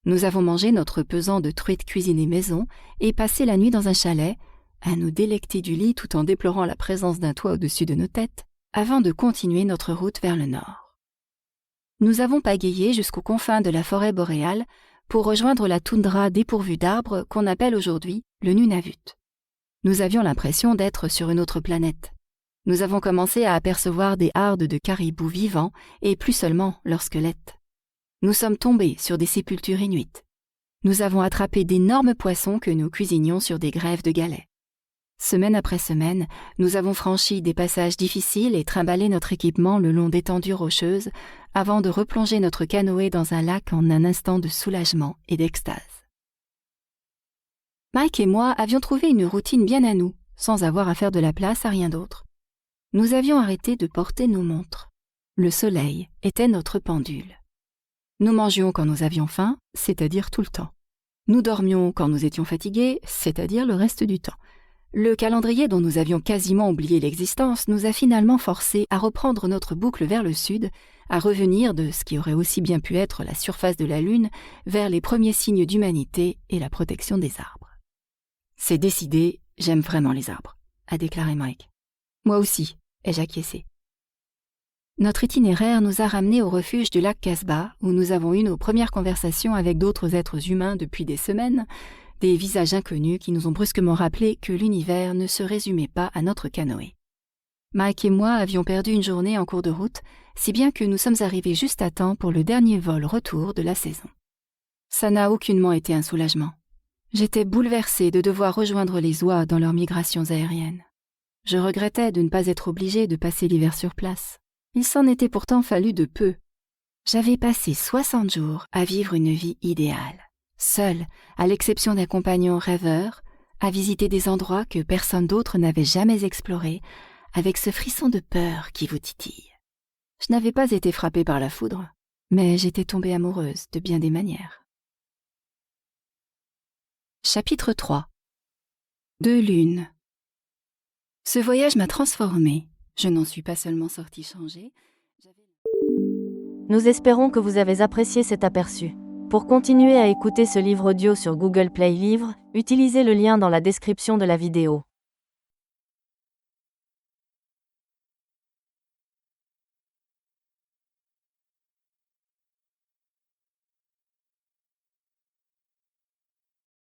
Nous avons mangé notre pesant de truite cuisinée maison et passé la nuit dans un chalet, à nous délecter du lit tout en déplorant la présence d'un toit au-dessus de nos têtes, avant de continuer notre route vers le nord. Nous avons pagayé jusqu'aux confins de la forêt boréale pour rejoindre la toundra dépourvue d'arbres qu'on appelle aujourd'hui le Nunavut. Nous avions l'impression d'être sur une autre planète. Nous avons commencé à apercevoir des hardes de caribous vivants et plus seulement leurs squelettes. Nous sommes tombés sur des sépultures inuites. Nous avons attrapé d'énormes poissons que nous cuisinions sur des grèves de galets. Semaine après semaine, nous avons franchi des passages difficiles et trimballé notre équipement le long d'étendues rocheuses avant de replonger notre canoë dans un lac en un instant de soulagement et d'extase. Mike et moi avions trouvé une routine bien à nous, sans avoir à faire de la place à rien d'autre. Nous avions arrêté de porter nos montres. Le soleil était notre pendule. Nous mangions quand nous avions faim, c'est-à-dire tout le temps. Nous dormions quand nous étions fatigués, c'est-à-dire le reste du temps. Le calendrier dont nous avions quasiment oublié l'existence nous a finalement forcés à reprendre notre boucle vers le sud, à revenir de ce qui aurait aussi bien pu être la surface de la Lune vers les premiers signes d'humanité et la protection des arbres. C'est décidé, j'aime vraiment les arbres, a déclaré Mike. Moi aussi, ai-je acquiescé. Notre itinéraire nous a ramenés au refuge du lac Casbah, où nous avons eu nos premières conversations avec d'autres êtres humains depuis des semaines, des visages inconnus qui nous ont brusquement rappelé que l'univers ne se résumait pas à notre canoë. Mike et moi avions perdu une journée en cours de route, si bien que nous sommes arrivés juste à temps pour le dernier vol retour de la saison. Ça n'a aucunement été un soulagement. J'étais bouleversée de devoir rejoindre les oies dans leurs migrations aériennes. Je regrettais de ne pas être obligée de passer l'hiver sur place. Il s'en était pourtant fallu de peu. J'avais passé 60 jours à vivre une vie idéale, seule, à l'exception d'un compagnon rêveur, à visiter des endroits que personne d'autre n'avait jamais explorés, avec ce frisson de peur qui vous titille. Je n'avais pas été frappée par la foudre, mais j'étais tombée amoureuse de bien des manières. Chapitre 3. 2 lunes. Ce voyage m'a transformée. Je n'en suis pas seulement sortie changée. Nous espérons que vous avez apprécié cet aperçu. Pour continuer à écouter ce livre audio sur Google Play Livres, utilisez le lien dans la description de la vidéo.